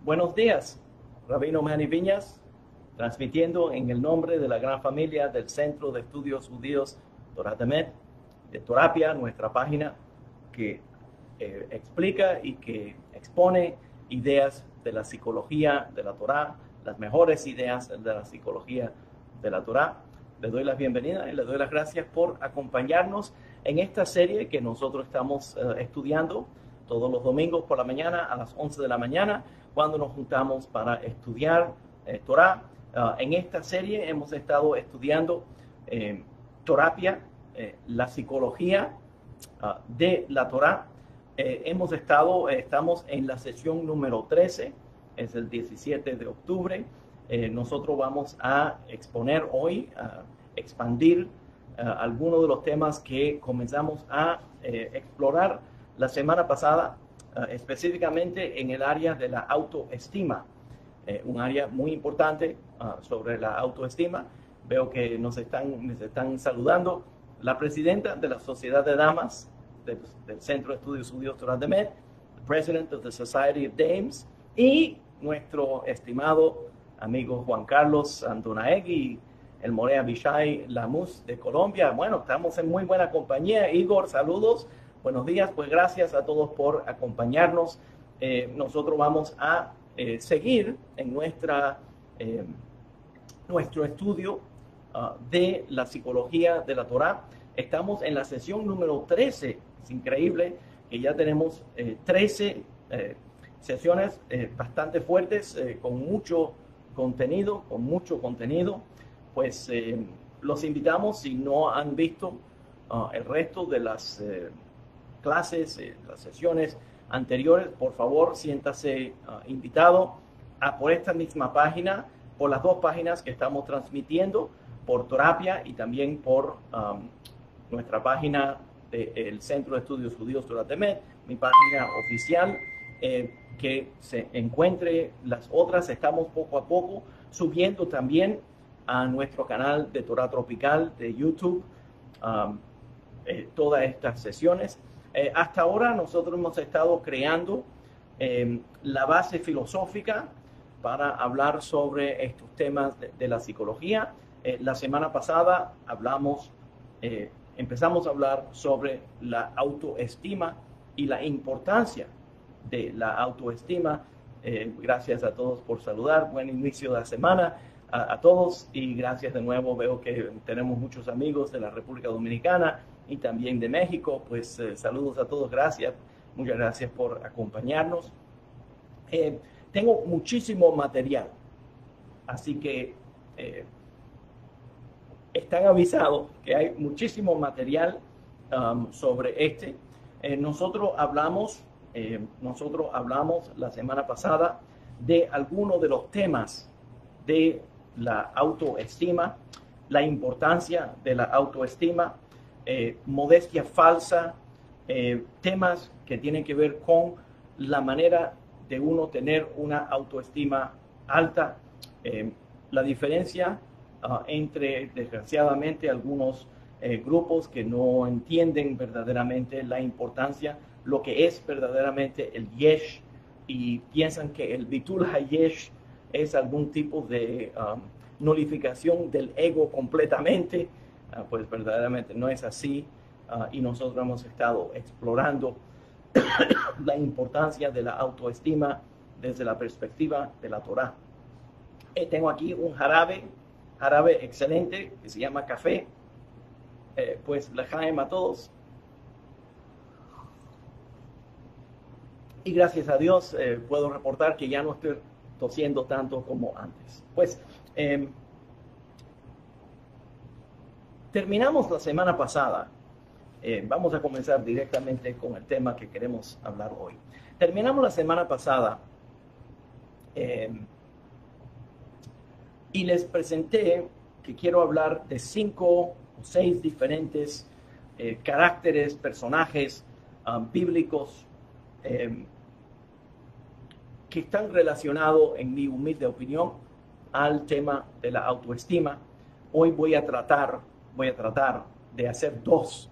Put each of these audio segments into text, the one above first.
Buenos días, Rabino Manny Viñas, transmitiendo en el nombre de la gran familia del Centro de Estudios Judíos Torat Emet, de Torapia, nuestra página que explica y que expone ideas de la psicología de la Torá, las mejores ideas de la psicología de la Torá. Les doy la bienvenida y les doy las gracias por acompañarnos en esta serie que nosotros estamos estudiando todos los domingos por la mañana a las 11 de la mañana, cuando nos juntamos para estudiar Torá. En esta serie hemos estado estudiando Torapia, la psicología de la Torá. Estamos en la sesión número 13, es el 17 de octubre. Nosotros vamos a exponer hoy, a expandir algunos de los temas que comenzamos a explorar la semana pasada, específicamente en el área de la autoestima, un área muy importante sobre la autoestima. Veo que me están saludando la presidenta de la Sociedad de Damas del Centro de Estudios Judíos Torat Emet, President of the Society of Dames, y nuestro estimado amigo Juan Carlos Antonaegui, el More Abishai Lamus de Colombia. Bueno, estamos en muy buena compañía. Igor, saludos, buenos días. Pues gracias a todos por acompañarnos. Nosotros vamos a seguir en nuestro estudio de la psicología de la Torá. Estamos en la sesión número 13. Es increíble que ya tenemos 13 sesiones bastante fuertes, con mucho contenido. Pues los invitamos, si no han visto el resto de las clases, las sesiones anteriores, por favor siéntase invitado a por esta misma página, por las dos páginas que estamos transmitiendo, por Torapia y también por nuestra página del Centro de Estudios Judíos Torat Emet, mi página oficial, que se encuentre las otras. Estamos poco a poco subiendo también a nuestro canal de Torá Tropical de YouTube todas estas sesiones. Hasta ahora nosotros hemos estado creando la base filosófica para hablar sobre estos temas de la psicología. La semana pasada empezamos a hablar sobre la autoestima y la importancia de la autoestima. Gracias a todos por saludar. Buen inicio de la semana a todos, y gracias de nuevo. Veo que tenemos muchos amigos de la República Dominicana y también de México. Pues saludos a todos. Gracias, muchas gracias por acompañarnos. Tengo muchísimo material, así que están avisados que hay muchísimo material sobre nosotros hablamos la semana pasada de algunos de los temas de la autoestima, la importancia de la autoestima, modestia falsa, temas que tienen que ver con la manera de uno tener una autoestima alta, la diferencia entre, desgraciadamente, algunos grupos que no entienden verdaderamente la importancia, lo que es verdaderamente el yesh, y piensan que el bitul hayesh es algún tipo de nulificación del ego completamente. Pues verdaderamente no es así, y nosotros hemos estado explorando la importancia de la autoestima desde la perspectiva de la Torá. Tengo aquí un jarabe excelente que se llama café. Pues lejaim a todos. Y gracias a Dios puedo reportar que ya no estoy tosiendo tanto como antes. Pues terminamos la semana pasada. Vamos a comenzar directamente con el tema que queremos hablar hoy. Terminamos la semana pasada y les presenté que quiero hablar de 5 o 6 diferentes caracteres, personajes bíblicos que están relacionados, en mi humilde opinión, al tema de la autoestima. Hoy voy a tratar de hacer dos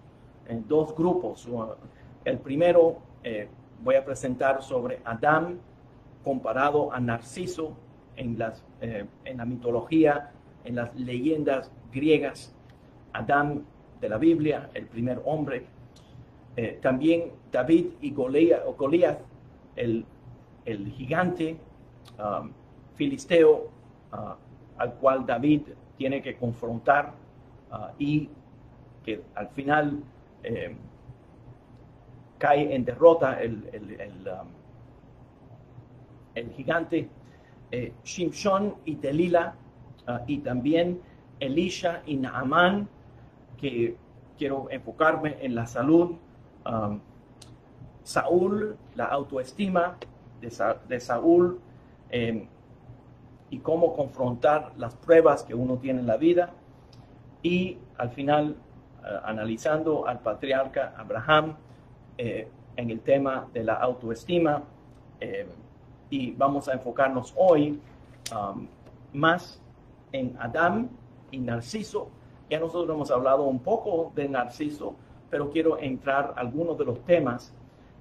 grupos. El primero voy a presentar sobre Adán comparado a Narciso en la mitología, en las leyendas griegas. Adán de la Biblia, el primer hombre. También David y Goliat, el gigante filisteo al cual David tiene que confrontar y que al final cae en derrota el gigante. Shimshon y Delila, y también Elisha y Naamán, que quiero enfocarme en la salud. Saúl, la autoestima de Saúl, y cómo confrontar las pruebas que uno tiene en la vida. Y al final, analizando al patriarca Abraham en el tema de la autoestima. Y vamos a enfocarnos hoy más en Adán y Narciso. Ya nosotros hemos hablado un poco de Narciso, pero quiero entrar a algunos de los temas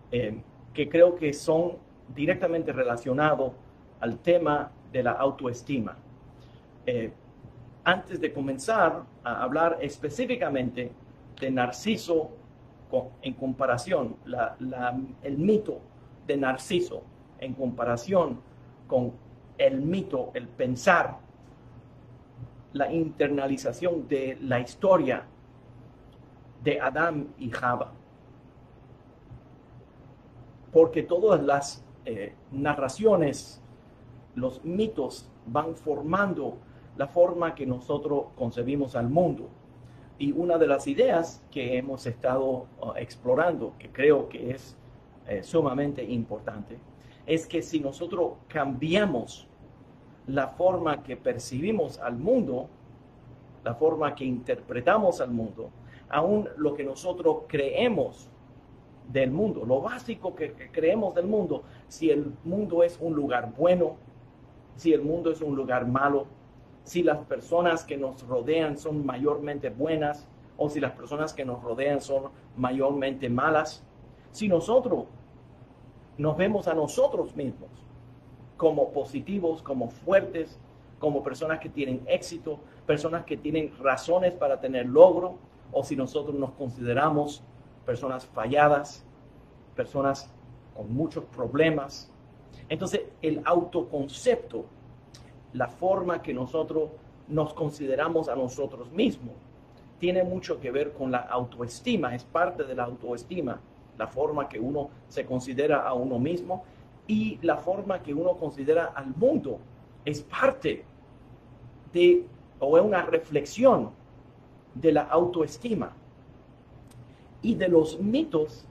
que creo que son directamente relacionados al tema de la autoestima. Antes de comenzar a hablar específicamente de Narciso en comparación, el mito de Narciso en comparación con el mito, el pensar, la internalización de la historia de Adán y Java. Porque todas las narraciones, los mitos van formando la forma que nosotros concebimos al mundo. Y una de las ideas que hemos estado explorando, que creo que es sumamente importante, es que si nosotros cambiamos la forma que percibimos al mundo, la forma que interpretamos al mundo, aún lo que nosotros creemos del mundo, lo básico que creemos del mundo, si el mundo es un lugar bueno, si el mundo es un lugar malo, si las personas que nos rodean son mayormente buenas o si las personas que nos rodean son mayormente malas, si nosotros nos vemos a nosotros mismos como positivos, como fuertes, como personas que tienen éxito, personas que tienen razones para tener logro, o si nosotros nos consideramos personas falladas, personas con muchos problemas. Entonces, el autoconcepto, la forma que nosotros nos consideramos a nosotros mismos, tiene mucho que ver con la autoestima, es parte de la autoestima, la forma que uno se considera a uno mismo y la forma que uno considera al mundo es parte de, o es una reflexión de la autoestima y de los mitos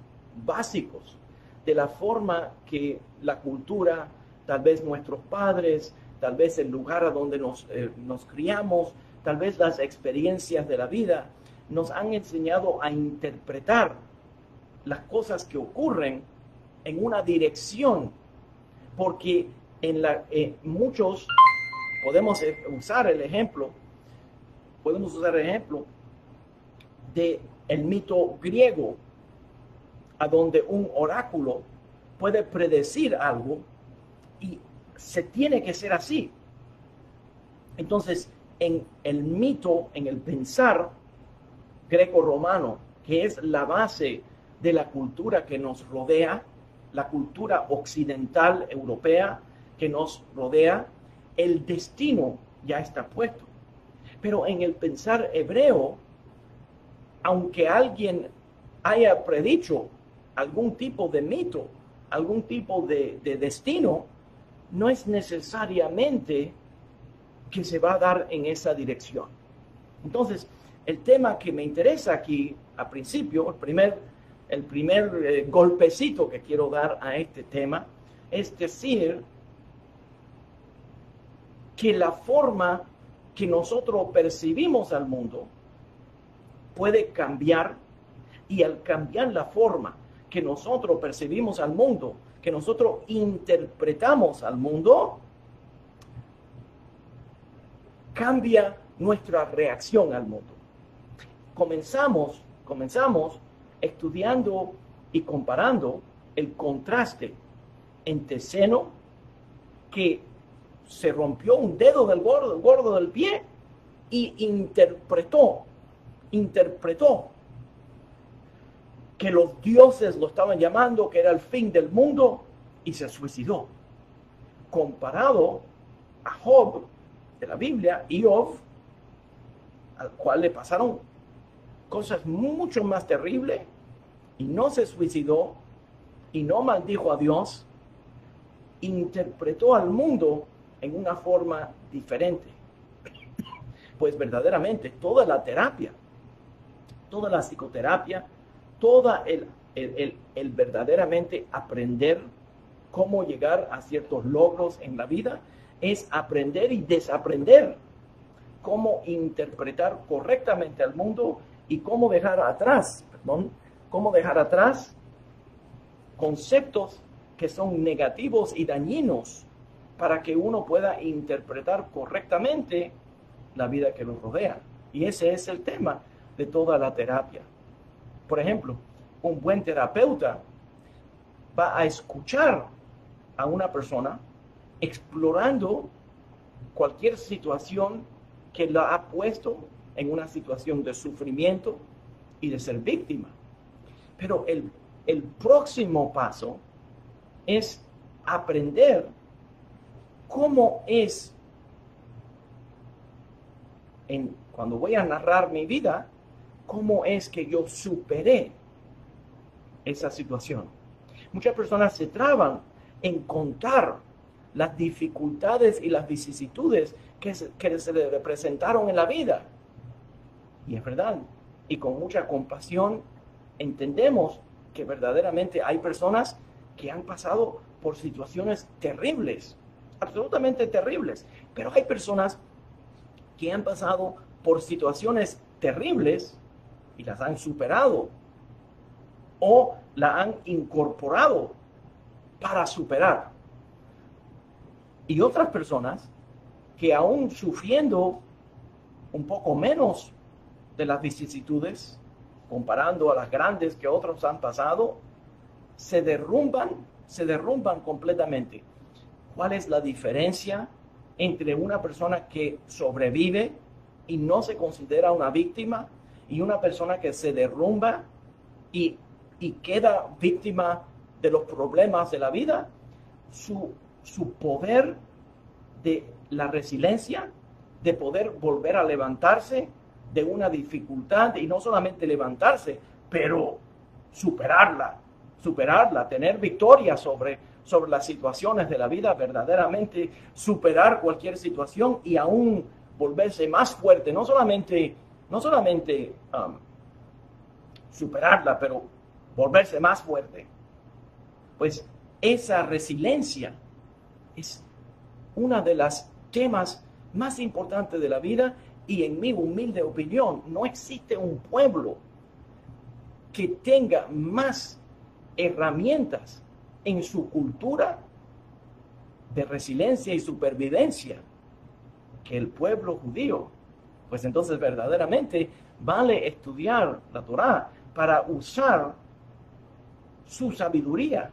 básicos, de la forma que la cultura, tal vez nuestros padres, tal vez el lugar a donde nos criamos, tal vez las experiencias de la vida, nos han enseñado a interpretar las cosas que ocurren en una dirección, porque muchos podemos usar el ejemplo de el mito griego, a donde un oráculo puede predecir algo y se tiene que ser así. Entonces, en el mito, en el pensar greco-romano, que es la base de la cultura que nos rodea, la cultura occidental europea que nos rodea, el destino ya está puesto. Pero en el pensar hebreo, aunque alguien haya predicho algún tipo de mito, algún tipo de destino, no es necesariamente que se va a dar en esa dirección. Entonces, el tema que me interesa aquí, a principio, el primer golpecito que quiero dar a este tema, es decir, que la forma que nosotros percibimos al mundo puede cambiar, y al cambiar la forma que nosotros percibimos al mundo, que nosotros interpretamos al mundo, cambia nuestra reacción al mundo. Comenzamos estudiando y comparando el contraste entre seno que se rompió un dedo del gordo del pie y interpretó que los dioses lo estaban llamando, que era el fin del mundo, y se suicidó. Comparado a Job de la Biblia, Job, al cual le pasaron cosas mucho más terribles, y no se suicidó, y no maldijo a Dios, interpretó al mundo en una forma diferente. Pues verdaderamente toda la terapia, toda la psicoterapia, toda el verdaderamente aprender cómo llegar a ciertos logros en la vida, es aprender y desaprender cómo interpretar correctamente al mundo y cómo dejar atrás conceptos que son negativos y dañinos para que uno pueda interpretar correctamente la vida que lo rodea. Y ese es el tema de toda la terapia. Por ejemplo, un buen terapeuta va a escuchar a una persona explorando cualquier situación que la ha puesto en una situación de sufrimiento y de ser víctima. Pero el próximo paso es aprender cómo es, cuando voy a narrar mi vida, cómo es que yo superé esa situación. Muchas personas se traban en contar las dificultades y las vicisitudes que se le representaron en la vida. Y es verdad, y con mucha compasión entendemos que verdaderamente hay personas que han pasado por situaciones terribles, absolutamente terribles, pero hay personas que han pasado por situaciones terribles y las han superado o la han incorporado para superar. Y otras personas que aún sufriendo un poco menos de las vicisitudes, comparando a las grandes que otros han pasado, se derrumban completamente. ¿Cuál es la diferencia entre una persona que sobrevive y no se considera una víctima y una persona que se derrumba y queda víctima de los problemas de la vida? Su poder de la resiliencia, de poder volver a levantarse de una dificultad, y no solamente levantarse, pero superarla, tener victoria sobre las situaciones de la vida, verdaderamente superar cualquier situación y aún volverse más fuerte, no solamente superarla, pero volverse más fuerte. Pues esa resiliencia es una de las temas más importantes de la vida, y en mi humilde opinión no existe un pueblo que tenga más herramientas en su cultura de resiliencia y supervivencia que el pueblo judío. Pues entonces verdaderamente vale estudiar la Torá para usar su sabiduría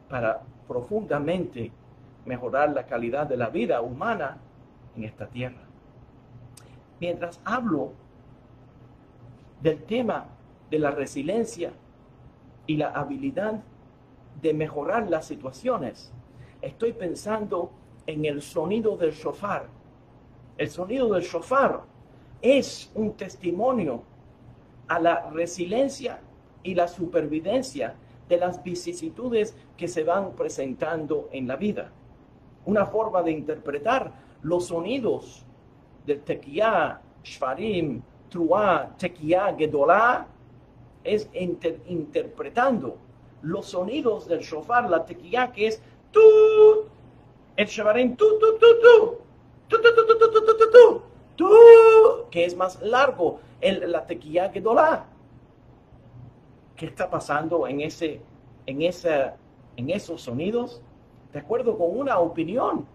para profundamente mejorar la calidad de la vida humana en esta tierra. Mientras hablo del tema de la resiliencia y la habilidad de mejorar las situaciones, estoy pensando en el sonido del shofar. El sonido del shofar es un testimonio a la resiliencia y la supervivencia de las vicisitudes que se van presentando en la vida. Una forma de interpretar los sonidos del Tequiyah, Shfarim, Truah, Tequiyah, Gedolá, es interpretando los sonidos del shofar, la Tequiyah, que es tu, el Shfarim, tu, que es más largo, la Tequiyah Gedolá. ¿Qué está pasando en esos sonidos? De acuerdo con una opinión,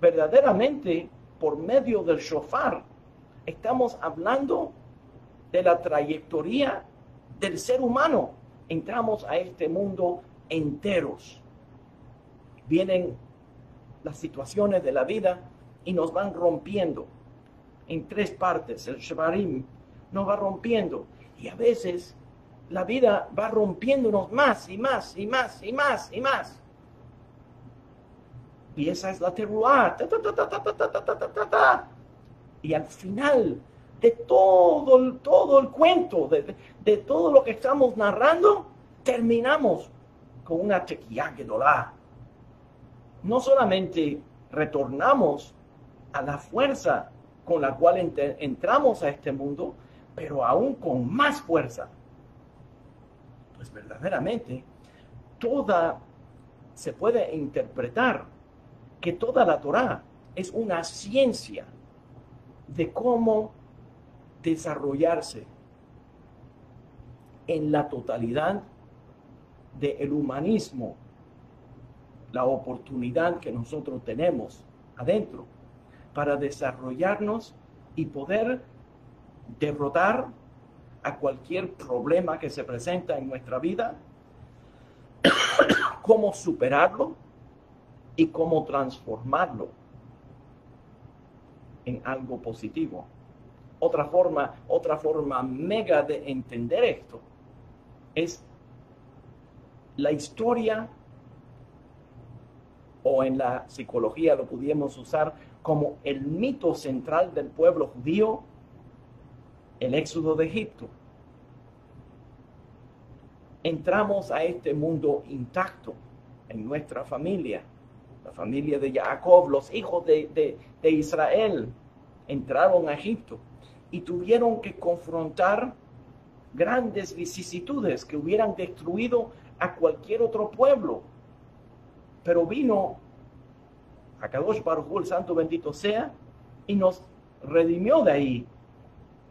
verdaderamente por medio del shofar estamos hablando de la trayectoria del ser humano. Entramos a este mundo enteros. Vienen las situaciones de la vida y nos van rompiendo en tres partes. El Shevarim nos va rompiendo y a veces la vida va rompiéndonos más y más y más y más y más. Y esa es la teruá. Y al final de todo el cuento, de todo lo que estamos narrando, terminamos con una tequía gedolá. No solamente retornamos a la fuerza con la cual entramos a este mundo, pero aún con más fuerza. Pues verdaderamente, se puede interpretar que toda la Torá es una ciencia de cómo desarrollarse en la totalidad del humanismo, la oportunidad que nosotros tenemos adentro para desarrollarnos y poder derrotar a cualquier problema que se presenta en nuestra vida, cómo superarlo y cómo transformarlo en algo positivo. Otra forma mega de entender esto es la historia, o en la psicología lo pudiéramos usar como el mito central del pueblo judío, el éxodo de Egipto. Entramos a este mundo intacto en nuestra familia, la familia de Jacob, los hijos de Israel, entraron a Egipto y tuvieron que confrontar grandes vicisitudes que hubieran destruido a cualquier otro pueblo. Pero vino Akadosh Baruj Hu, el Santo bendito sea, y nos redimió de ahí.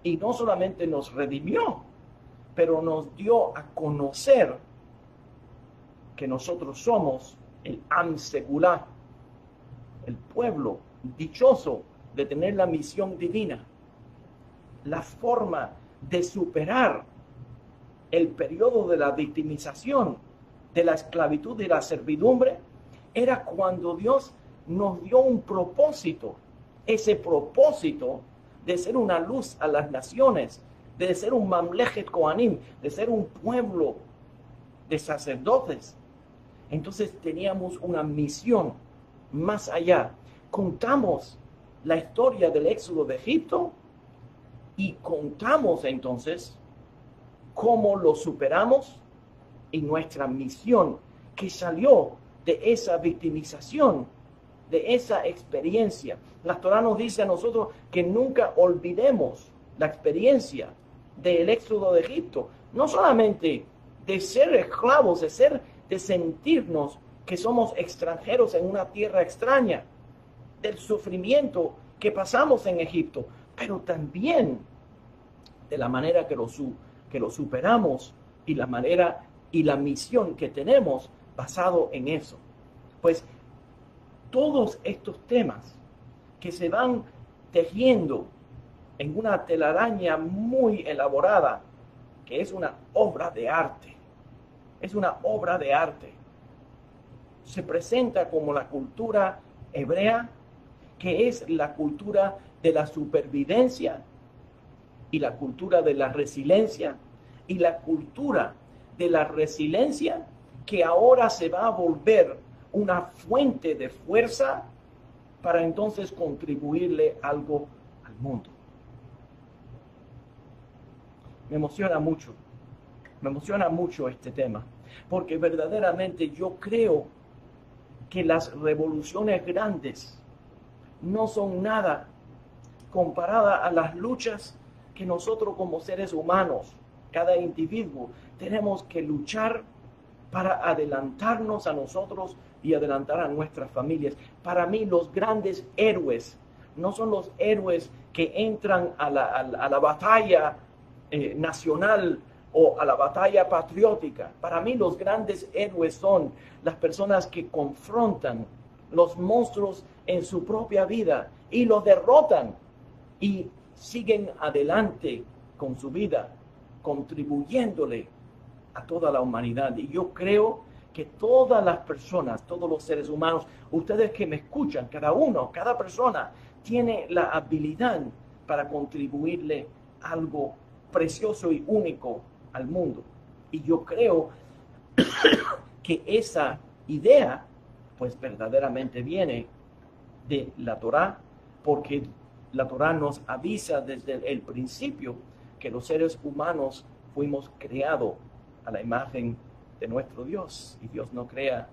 Y no solamente nos redimió, pero nos dio a conocer que nosotros somos el Am Segulá, el pueblo dichoso de tener la misión divina. La forma de superar el periodo de la victimización, de la esclavitud y la servidumbre, era cuando Dios nos dio un propósito. Ese propósito de ser una luz a las naciones, de ser un Mamlechet Kohanim, de ser un pueblo de sacerdotes. Entonces teníamos una misión más allá. Contamos la historia del éxodo de Egipto y contamos entonces cómo lo superamos y nuestra misión que salió de esa victimización, de esa experiencia. La Torá nos dice a nosotros que nunca olvidemos la experiencia del éxodo de Egipto, no solamente de ser esclavos, de sentirnos que somos extranjeros en una tierra extraña, del sufrimiento que pasamos en Egipto, pero también de la manera que lo superamos y la manera y la misión que tenemos basado en eso. Pues todos estos temas que se van tejiendo en una telaraña muy elaborada, que es una obra de arte, se presenta como la cultura hebrea, que es la cultura de la supervivencia y la cultura de la resiliencia, y la cultura de la resiliencia que ahora se va a volver una fuente de fuerza para entonces contribuirle algo al mundo. Me emociona mucho este tema, porque verdaderamente yo creo que las revoluciones grandes no son nada comparada a las luchas que nosotros como seres humanos, cada individuo, tenemos que luchar para adelantarnos a nosotros y adelantar a nuestras familias. Para mí los grandes héroes no son los héroes que entran a la batalla nacional o a la batalla patriótica. Para mí los grandes héroes son las personas que confrontan los monstruos en su propia vida y los derrotan y siguen adelante con su vida, contribuyéndole a toda la humanidad. Y yo creo que todas las personas, todos los seres humanos, ustedes que me escuchan, cada uno, cada persona, tiene la habilidad para contribuirle algo precioso y único al mundo. Y yo creo que esa idea, pues verdaderamente viene de la Torá, porque la Torá nos avisa desde el principio que los seres humanos fuimos creados a la imagen de nuestro Dios. Y Dios no crea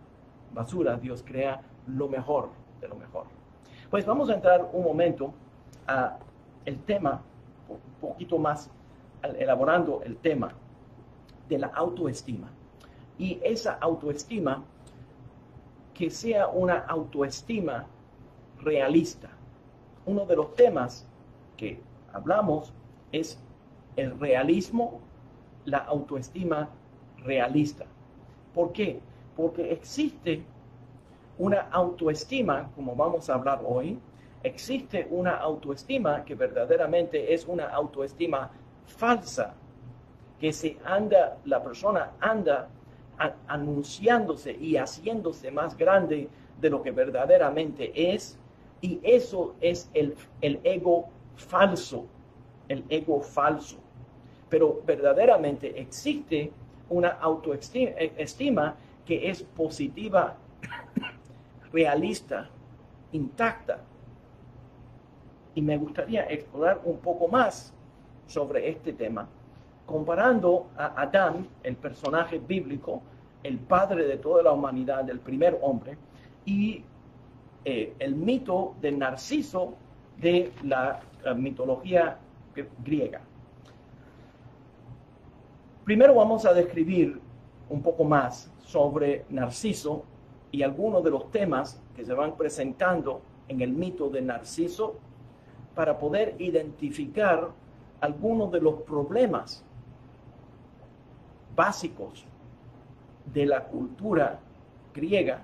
basura, Dios crea lo mejor de lo mejor. Pues vamos a entrar un momento a el tema, un poquito más elaborando el tema de la autoestima. Y esa autoestima, que sea una autoestima realista. Uno de los temas que hablamos es el realismo, la autoestima realista. ¿Por qué? Porque existe una autoestima, como vamos a hablar hoy, existe una autoestima que verdaderamente es una autoestima falsa, que la persona anda anunciándose y haciéndose más grande de lo que verdaderamente es, y eso es el ego falso, el ego falso. Pero verdaderamente existe una autoestima que es positiva, realista, intacta. Y me gustaría explorar un poco más sobre este tema, comparando a Adán, el personaje bíblico, el padre de toda la humanidad, el primer hombre, y el mito de Narciso de la mitología griega. Primero vamos a describir un poco más sobre Narciso y algunos de los temas que se van presentando en el mito de Narciso para poder identificar algunos de los problemas básicos de la cultura griega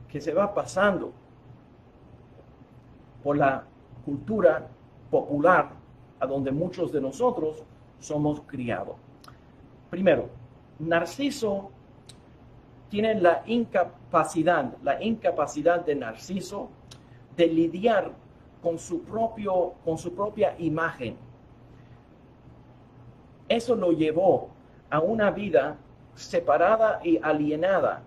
que se va pasando por la cultura popular a donde muchos de nosotros somos criados. Primero, Narciso tiene la incapacidad de Narciso de lidiar con su propia imagen. Eso lo llevó a una vida separada y alienada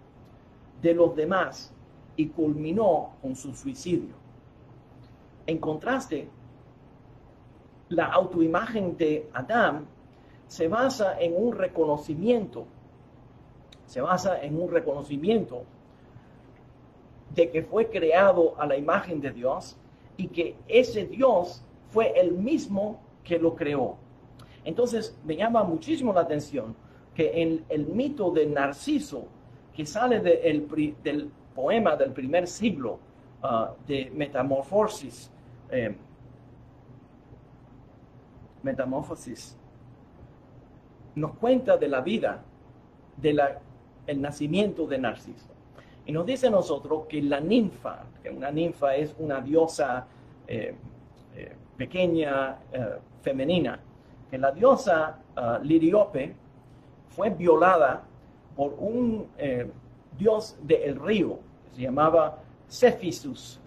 de los demás y culminó con su suicidio. En contraste, la autoimagen de Adán se basa en un reconocimiento, de que fue creado a la imagen de Dios y que ese Dios fue el mismo que lo creó. Entonces me llama muchísimo la atención que en el mito de Narciso, que sale del poema del primer siglo de Metamorfosis, nos cuenta de la vida, el nacimiento de Narciso. Y nos dice a nosotros que la ninfa, que una ninfa es una diosa pequeña, femenina, que la diosa Liriope fue violada por un dios del río, que se llamaba Cephisus,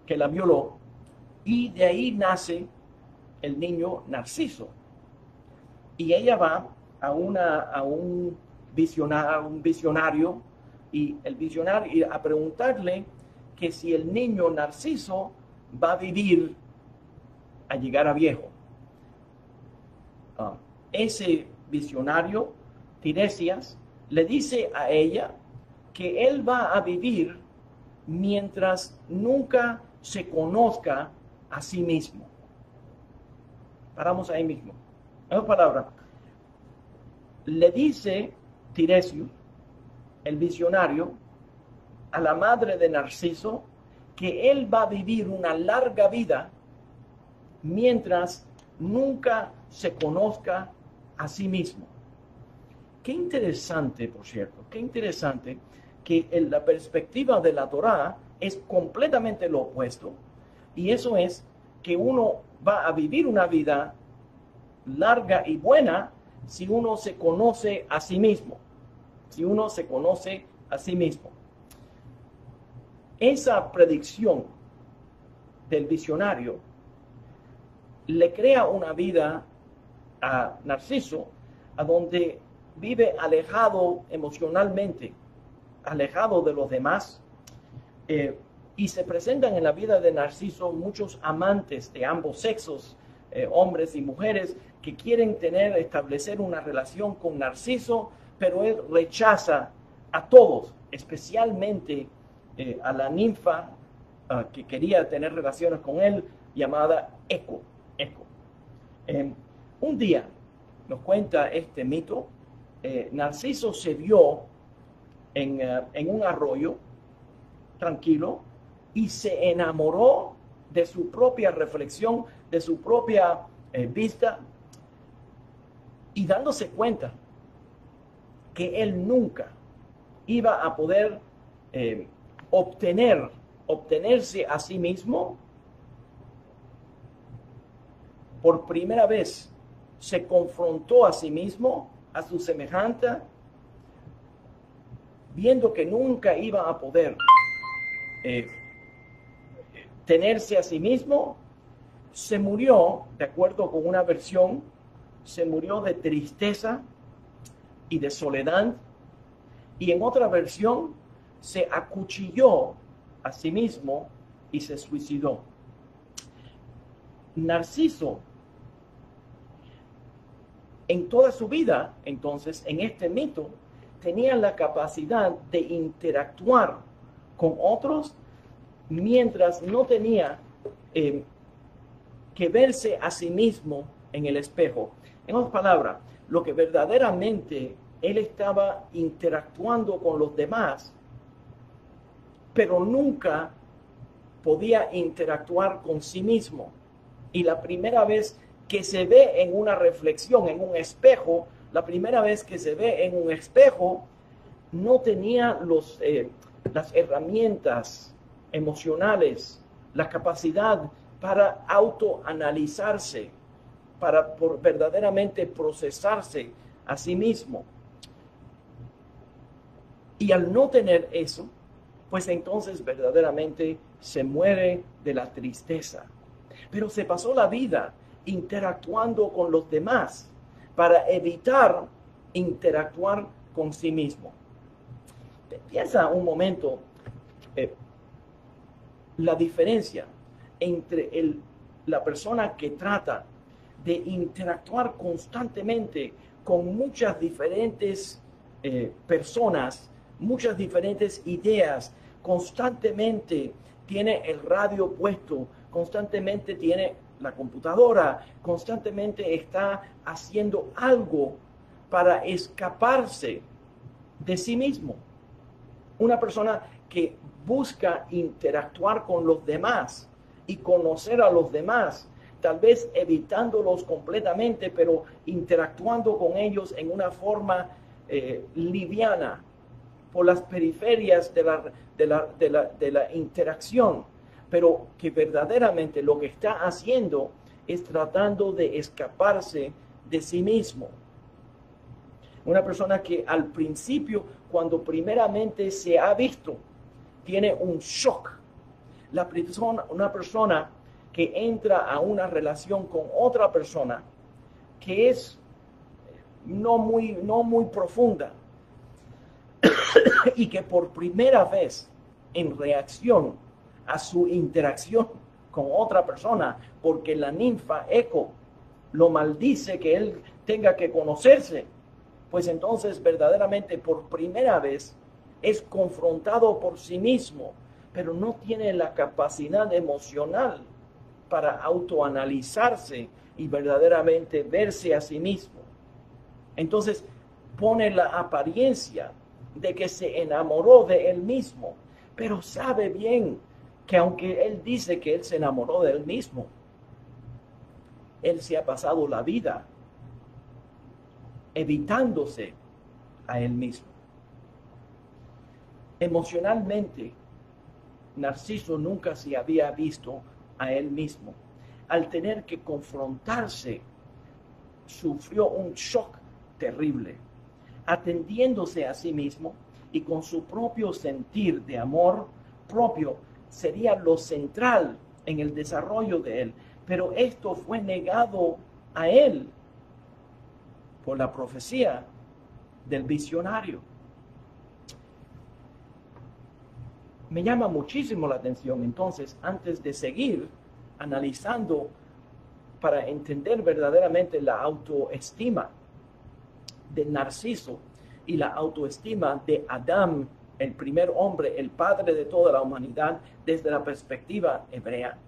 que la violó, y de ahí nace el niño Narciso. Y ella va a un visionario, y el visionario a preguntarle que si el niño Narciso va a vivir a llegar a viejo. Ese visionario, Tiresias, le dice a ella que él va a vivir mientras nunca se conozca a sí mismo. Paramos ahí mismo. En otra palabra, le dice Tiresias, el visionario, a la madre de Narciso, que él va a vivir una larga vida mientras nunca se conozca a sí mismo. Qué interesante, por cierto, qué interesante que en la perspectiva de la Torá es completamente lo opuesto, y eso es que uno va a vivir una vida larga y buena si uno se conoce a sí mismo. si uno se conoce a sí mismo. Esa predicción del visionario le crea una vida a Narciso, a donde vive alejado emocionalmente, alejado de los demás, y se presentan en la vida de Narciso muchos amantes de ambos sexos, hombres y mujeres, que quieren establecer una relación con Narciso, pero él rechaza a todos, especialmente a la ninfa que quería tener relaciones con él, llamada Eco. Un día, nos cuenta este mito, Narciso se vio en un arroyo tranquilo y se enamoró de su propia reflexión, de su propia vista, y dándose cuenta que él nunca iba a poder obtenerse a sí mismo, por primera vez se confrontó a sí mismo, a su semejante, viendo que nunca iba a poder tenerse a sí mismo, se murió, de acuerdo con una versión, se murió de tristeza y de soledad, y en otra versión se acuchilló a sí mismo y se suicidó. Narciso, en toda su vida, entonces, en este mito, tenía la capacidad de interactuar con otros mientras no tenía que verse a sí mismo en el espejo. En otras palabras, lo que verdaderamente él estaba interactuando con los demás, pero nunca podía interactuar con sí mismo. Y la primera vez que se ve en una reflexión, en un espejo, la primera vez que se ve en un espejo, no tenía las herramientas emocionales, la capacidad para autoanalizarse, para verdaderamente procesarse a sí mismo. Y al no tener eso, pues entonces verdaderamente se muere de la tristeza. Pero se pasó la vida interactuando con los demás para evitar interactuar con sí mismo. Piensa un momento la diferencia entre la persona que trata de interactuar constantemente con muchas diferentes personas, muchas diferentes ideas, constantemente tiene el radio puesto, constantemente tiene la computadora, constantemente está haciendo algo para escaparse de sí mismo. Una persona que busca interactuar con los demás y conocer a los demás, tal vez evitándolos completamente, pero interactuando con ellos en una forma liviana, por las periferias de la interacción, pero que verdaderamente lo que está haciendo es tratando de escaparse de sí mismo. Una persona que al principio, cuando primeramente se ha visto, tiene un shock. Una persona que entra a una relación con otra persona que es no muy profunda y que por primera vez en reacción a su interacción con otra persona, porque la ninfa Eco lo maldice que él tenga que conocerse, pues entonces verdaderamente por primera vez es confrontado por sí mismo, pero no tiene la capacidad emocional para autoanalizarse y verdaderamente verse a sí mismo. Entonces pone la apariencia de que se enamoró de él mismo, pero sabe bien que aunque él dice que él se enamoró de él mismo, él se ha pasado la vida evitándose a él mismo. Emocionalmente, Narciso nunca se había visto a él mismo. Al tener que confrontarse, sufrió un shock terrible. atendiéndose a sí mismo y con su propio sentir de amor propio, sería lo central en el desarrollo de él. Pero esto fue negado a él por la profecía del visionario. Me llama muchísimo la atención, entonces, antes de seguir analizando para entender verdaderamente la autoestima de Narciso y la autoestima de Adán, el primer hombre, el padre de toda la humanidad, desde la perspectiva hebrea,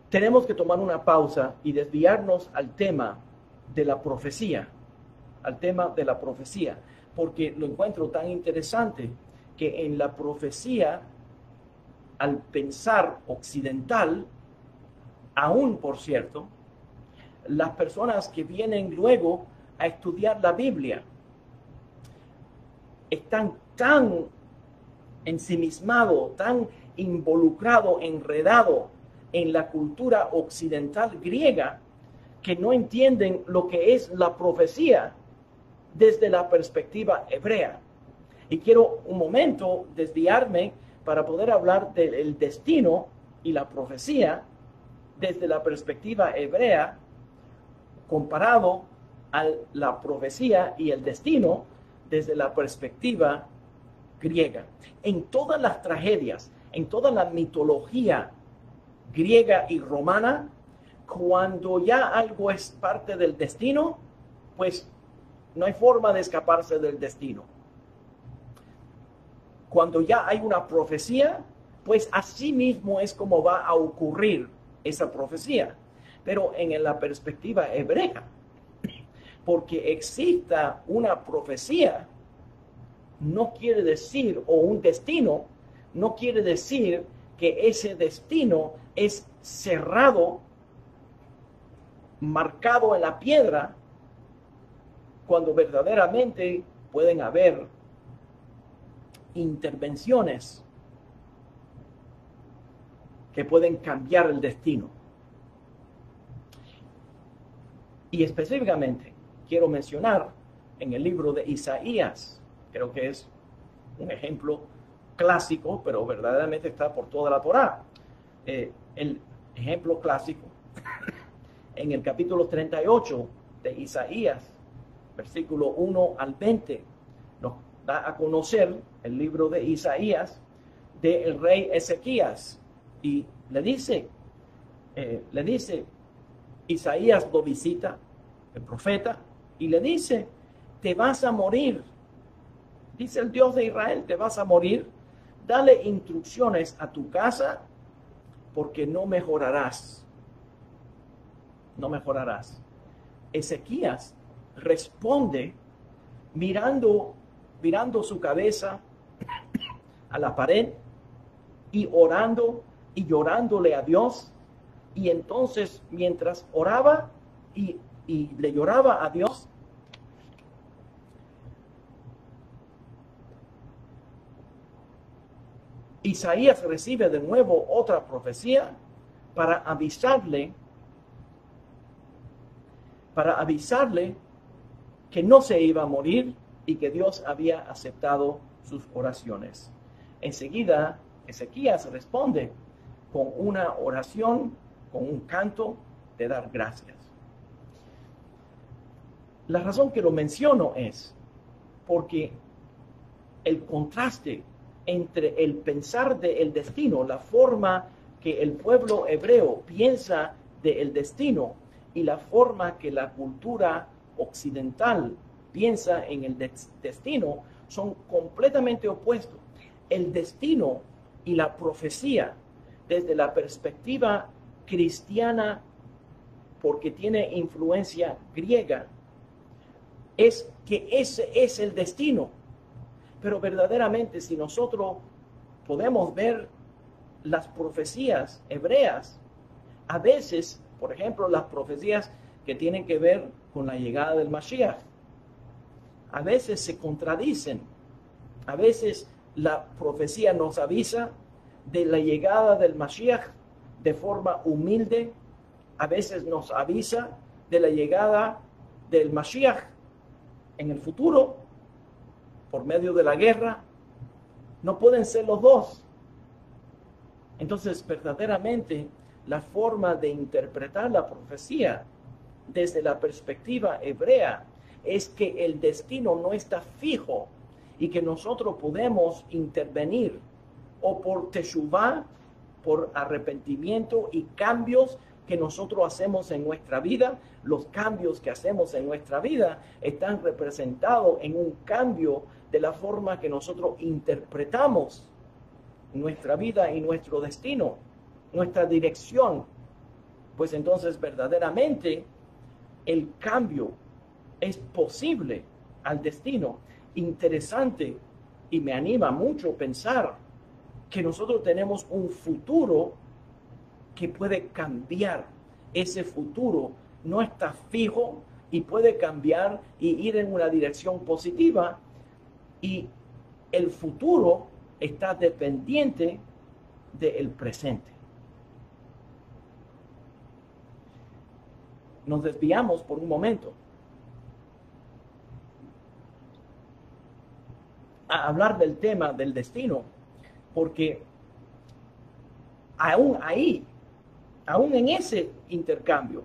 tenemos que tomar una pausa y desviarnos al tema de la profecía, porque lo encuentro tan interesante que en la profecía, al pensar occidental, aún por cierto, las personas que vienen luego a estudiar la Biblia están tan ensimismados, tan involucrados, enredados en la cultura occidental griega, que no entienden lo que es la profecía desde la perspectiva hebrea. Y quiero un momento desviarme para poder hablar del destino y la profecía desde la perspectiva hebrea comparado a la profecía y el destino desde la perspectiva griega. En todas las tragedias, en toda la mitología griega y romana, cuando ya algo es parte del destino, pues no hay forma de escaparse del destino. Cuando ya hay una profecía, pues así mismo es como va a ocurrir esa profecía. Pero en la perspectiva hebrea, porque exista una profecía, no quiere decir, o un destino, no quiere decir que ese destino es cerrado, marcado en la piedra, cuando verdaderamente pueden haber intervenciones que pueden cambiar el destino. Y específicamente quiero mencionar en el libro de Isaías, creo que es un ejemplo clásico, pero verdaderamente está por toda la Torá. El ejemplo clásico en el capítulo 38 de Isaías, versículo 1 al 20, nos da a conocer el libro de Isaías del rey Ezequías, y le dice, Isaías lo visita, el profeta, y le dice, te vas a morir. Dice el Dios de Israel, te vas a morir. Dale instrucciones a tu casa, porque no mejorarás. No mejorarás. Ezequías responde mirando su cabeza a la pared y orando y llorándole a Dios. Y entonces, mientras oraba y le lloraba a Dios, Isaías recibe de nuevo otra profecía para avisarle que no se iba a morir y que Dios había aceptado sus oraciones. Enseguida, Ezequías responde con una oración, con un canto de dar gracias. La razón que lo menciono es porque el contraste entre el pensar del destino, la forma que el pueblo hebreo piensa del destino y la forma que la cultura occidental piensa en el destino, son completamente opuestos. El destino y la profecía, desde la perspectiva cristiana, porque tiene influencia griega, es que ese es el destino. Pero verdaderamente, si nosotros podemos ver las profecías hebreas, a veces, por ejemplo, las profecías que tienen que ver con la llegada del Mashiach, a veces se contradicen. A veces la profecía nos avisa de la llegada del Mashiach de forma humilde. A veces nos avisa de la llegada del Mashiach en el futuro, por medio de la guerra, no pueden ser los dos. Entonces, verdaderamente, la forma de interpretar la profecía desde la perspectiva hebrea es que el destino no está fijo y que nosotros podemos intervenir o por teshuvá, por arrepentimiento y cambios que nosotros hacemos en nuestra vida. Los cambios que hacemos en nuestra vida están representados en un cambio de la forma que nosotros interpretamos nuestra vida y nuestro destino, nuestra dirección. Pues entonces verdaderamente el cambio es posible al destino. Interesante, y me anima mucho pensar que nosotros tenemos un futuro que puede cambiar. Ese futuro no está fijo y puede cambiar y ir en una dirección positiva, y el futuro está dependiente del presente. Nos desviamos por un momento a hablar del tema del destino, porque aún ahí, aún en ese intercambio,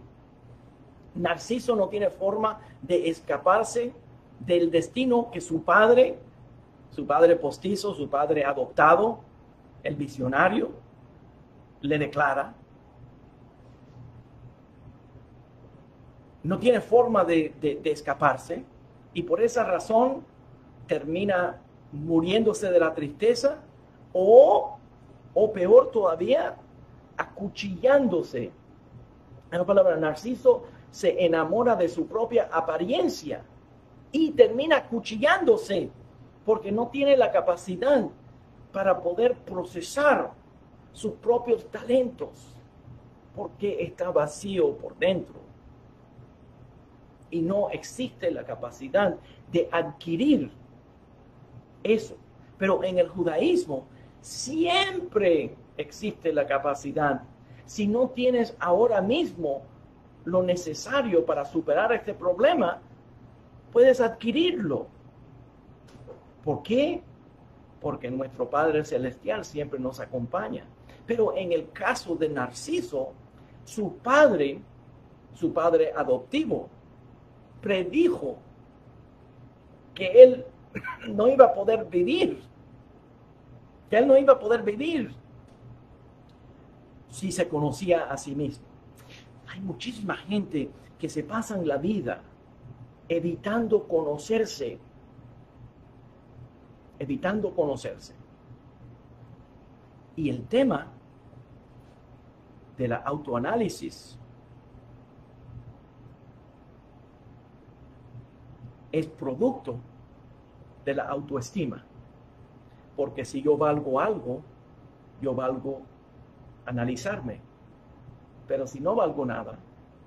Narciso no tiene forma de escaparse del destino que su padre postizo, su padre adoptado, el visionario, le declara. No tiene forma de escaparse, y por esa razón termina muriéndose de la tristeza o peor todavía, acuchillándose. En la palabra, Narciso se enamora de su propia apariencia y termina acuchillándose porque no tiene la capacidad para poder procesar sus propios talentos, porque está vacío por dentro y no existe la capacidad de adquirir eso. Pero en el judaísmo siempre existe la capacidad. Si no tienes ahora mismo lo necesario para superar este problema, puedes adquirirlo. ¿Por qué? Porque nuestro Padre Celestial siempre nos acompaña. Pero en el caso de Narciso, su padre adoptivo, predijo que él no iba a poder vivir, si se conocía a sí mismo. Hay muchísima gente que se pasan la vida evitando conocerse. Y el tema de la autoanálisis es producto de la autoestima. Porque si yo valgo algo, yo valgo analizarme. Pero si no valgo nada,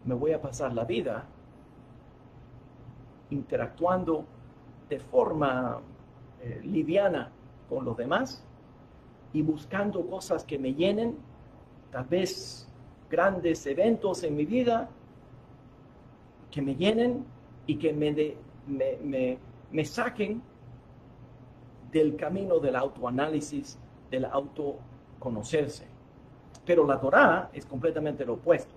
me voy a pasar la vida interactuando de forma liviana con los demás y buscando cosas que me llenen, tal vez grandes eventos en mi vida que me llenen y que me saquen del camino del autoanálisis, del autoconocerse. Pero la Torá es completamente lo opuesto.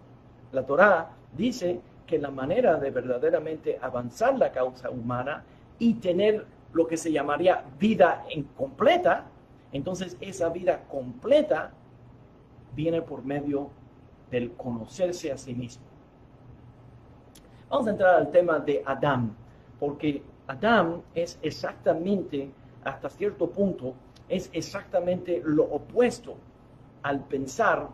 La Torá dice que la manera de verdaderamente avanzar la causa humana y tener lo que se llamaría vida completa, entonces esa vida completa viene por medio del conocerse a sí mismo. Vamos a entrar al tema de Adán, porque Adán es exactamente, hasta cierto punto, es exactamente lo opuesto al pensar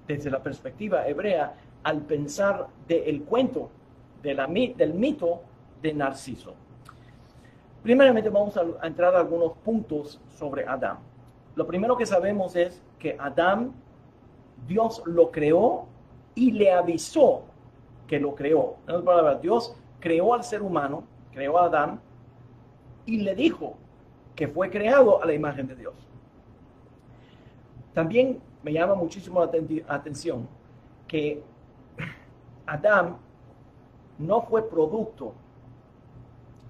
desde la perspectiva hebrea, al pensar del cuento, del mito de Narciso. Primeramente vamos a entrar a algunos puntos sobre Adán. Lo primero que sabemos es que Adán, Dios lo creó y le avisó que lo creó. En otras palabras, Dios creó al ser humano, creó a Adán, y le dijo que fue creado a la imagen de Dios. También me llama muchísimo la atención que Adán no fue producto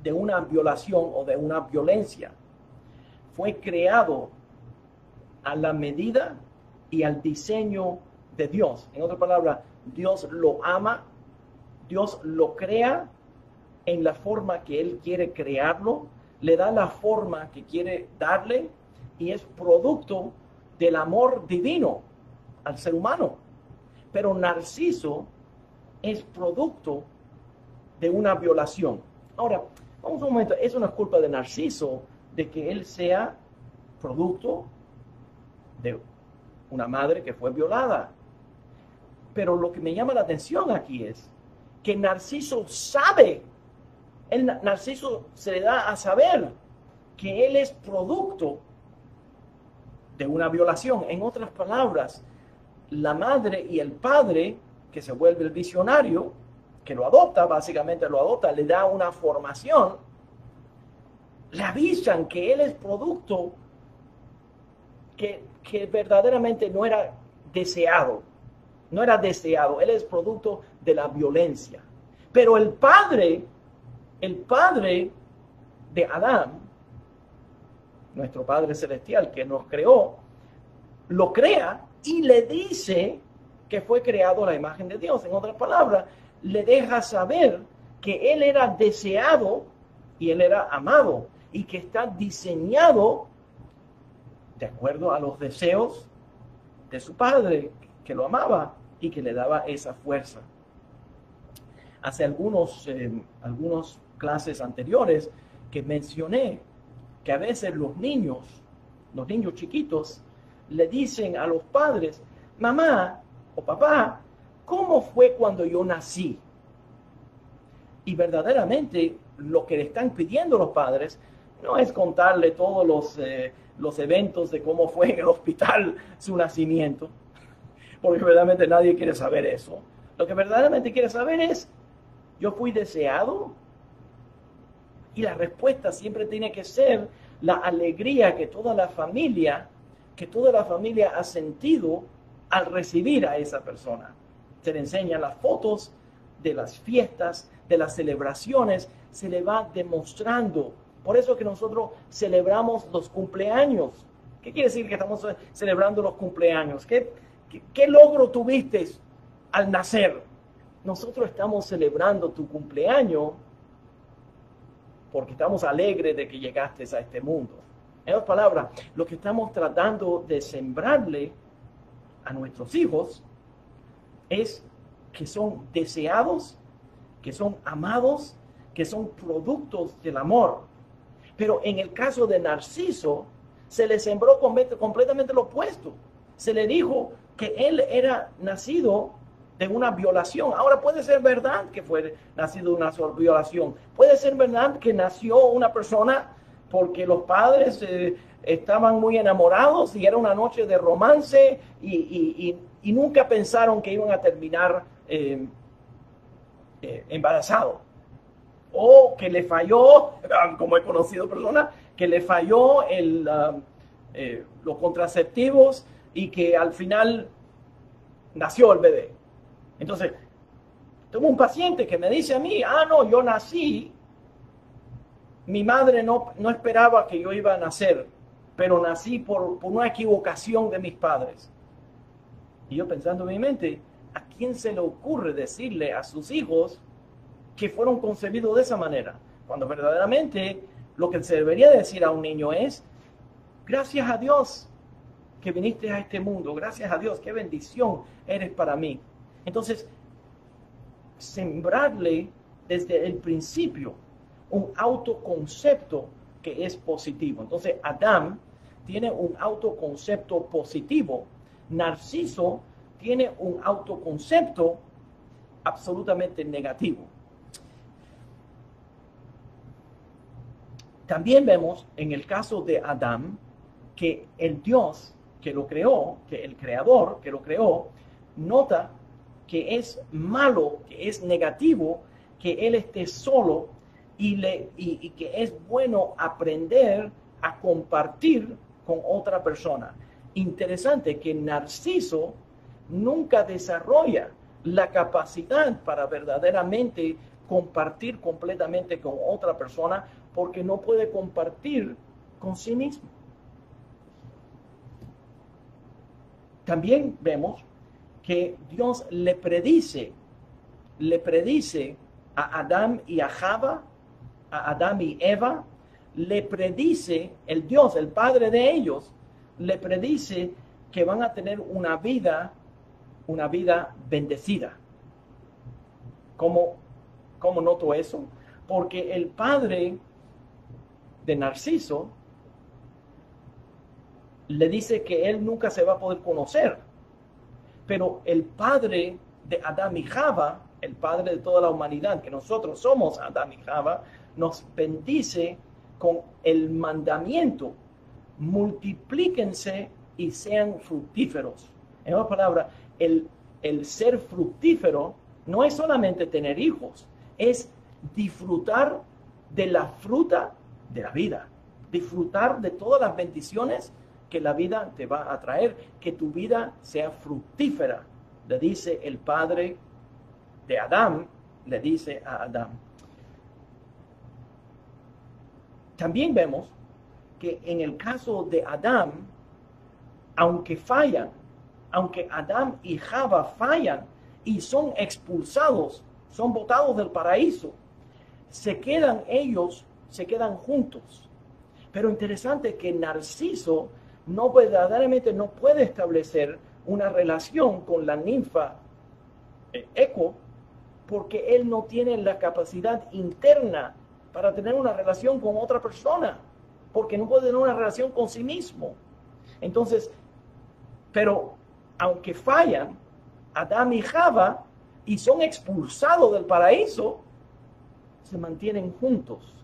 de una violación o de una violencia. Fue creado a la medida y al diseño de Dios. En otras palabras, Dios lo ama, Dios lo crea en la forma que Él quiere crearlo, le da la forma que quiere darle y es producto del amor divino al ser humano. Pero Narciso es producto de una violación. Ahora, vamos un momento, eso no es culpa de Narciso de que él sea producto de una madre que fue violada. Pero lo que me llama la atención aquí es que Narciso sabe, Narciso se le da a saber que él es producto de una violación. En otras palabras, la madre y el padre, que se vuelve el visionario, que lo adopta, básicamente lo adopta, le da una formación, le avisan que él es producto que verdaderamente no era deseado. No era deseado, él es producto de la violencia. Pero el padre de Adán, nuestro Padre Celestial que nos creó, lo crea y le dice que fue creado a la imagen de Dios. En otras palabras, le deja saber que él era deseado y él era amado y que está diseñado de acuerdo a los deseos de su padre, que lo amaba y que le daba esa fuerza. Hace algunas clases anteriores que mencioné que a veces los niños chiquitos, le dicen a los padres, mamá o papá, ¿cómo fue cuando yo nací? Y verdaderamente lo que le están pidiendo los padres no es contarle todos los eventos de cómo fue en el hospital su nacimiento, porque verdaderamente nadie quiere saber eso. Lo que verdaderamente quiere saber es, ¿yo fui deseado? Y la respuesta siempre tiene que ser la alegría que toda la familia ha sentido al recibir a esa persona. Se le enseñan las fotos de las fiestas, de las celebraciones, se le va demostrando. Por eso que nosotros celebramos los cumpleaños. ¿Qué quiere decir que estamos celebrando los cumpleaños? ¿Qué logro tuviste al nacer? Nosotros estamos celebrando tu cumpleaños porque estamos alegres de que llegaste a este mundo. En otras palabras, lo que estamos tratando de sembrarle a nuestros hijos es que son deseados, que son amados, que son productos del amor. Pero en el caso de Narciso, se le sembró completamente lo opuesto. Se le dijo que él era nacido de una violación. Ahora puede ser verdad que fue nacido de una violación. Puede ser verdad que nació una persona porque los padres estaban muy enamorados y era una noche de romance y nunca pensaron que iban a terminar embarazado. O que le falló, como he conocido personas, que le falló los contraceptivos y que al final nació el bebé. Entonces, tengo un paciente que me dice a mí, no, yo nací, mi madre no esperaba que yo iba a nacer, pero nací por una equivocación de mis padres. Y yo pensando en mi mente, ¿a quién se le ocurre decirle a sus hijos que fueron concebidos de esa manera? Cuando verdaderamente lo que se debería decir a un niño es, gracias a Dios que viniste a este mundo, gracias a Dios, qué bendición eres para mí. Entonces, sembrarle desde el principio un autoconcepto que es positivo. Entonces, Adán tiene un autoconcepto positivo. Narciso tiene un autoconcepto absolutamente negativo. También vemos en el caso de Adán que el Dios que lo creó, que el creador que lo creó, nota que es malo, que es negativo, que él esté solo y que es bueno aprender a compartir con otra persona. Interesante que Narciso nunca desarrolla la capacidad para verdaderamente compartir completamente con otra persona porque no puede compartir con sí mismo. También vemos que Dios le predice a Adán y a Java, a Adán y Eva, le predice, el Dios, el Padre de ellos, le predice que van a tener una vida bendecida. ¿Cómo noto eso? Porque el padre de Narciso le dice que él nunca se va a poder conocer. Pero el padre de Adán y Java, el padre de toda la humanidad, que nosotros somos Adán y Java, nos bendice con el mandamiento: multiplíquense y sean fructíferos. En otras palabras, el ser fructífero no es solamente tener hijos, es disfrutar de la fruta de la vida, disfrutar de todas las bendiciones que la vida te va a traer, que tu vida sea fructífera, le dice el padre de Adán, le dice a Adán. También vemos que en el caso de Adán, aunque fallan, aunque Adán y Java fallan y son expulsados, son botados del paraíso, se quedan juntos. Pero interesante que Narciso verdaderamente no puede establecer una relación con la ninfa Eco, porque él no tiene la capacidad interna para tener una relación con otra persona, porque no puede tener una relación con sí mismo. Entonces, pero aunque fallan, Adán y Java, y son expulsados del paraíso, se mantienen juntos.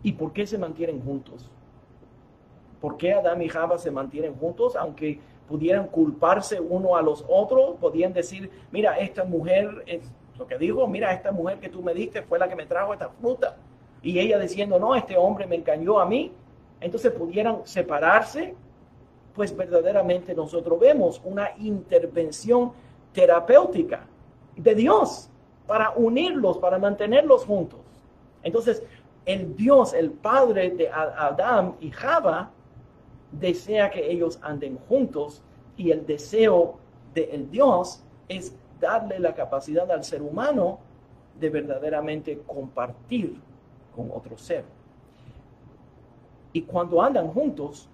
¿Y por qué se mantienen juntos? ¿Por qué Adán y Java se mantienen juntos? Aunque pudieran culparse uno a los otros, podían decir: mira, esta mujer, es lo que digo, mira, esta mujer que tú me diste fue la que me trajo esta fruta. Y ella diciendo: no, este hombre me engañó a mí. Entonces pudieran separarse. Pues verdaderamente nosotros vemos una intervención terapéutica de Dios para unirlos, para mantenerlos juntos. Entonces, el Dios, el Padre de Adán y Java, desea que ellos anden juntos, y el deseo del Dios es darle la capacidad al ser humano de verdaderamente compartir con otro ser. Y cuando andan juntos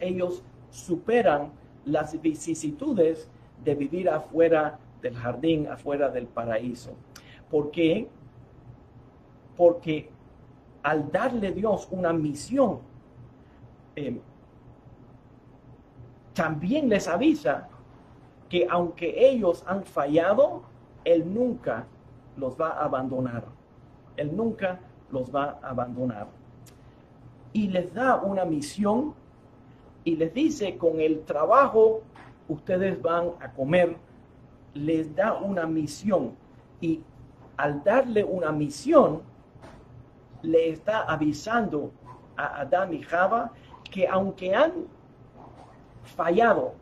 ellos superan las vicisitudes de vivir afuera del jardín, afuera del paraíso. ¿Por qué? Porque al darle Dios una misión, también les avisa que aunque ellos han fallado, Él nunca los va a abandonar. Él nunca los va a abandonar. Y les da una misión y les dice: con el trabajo ustedes van a comer. Les da una misión, y al darle una misión, le está avisando a Adán y Java que aunque han fallado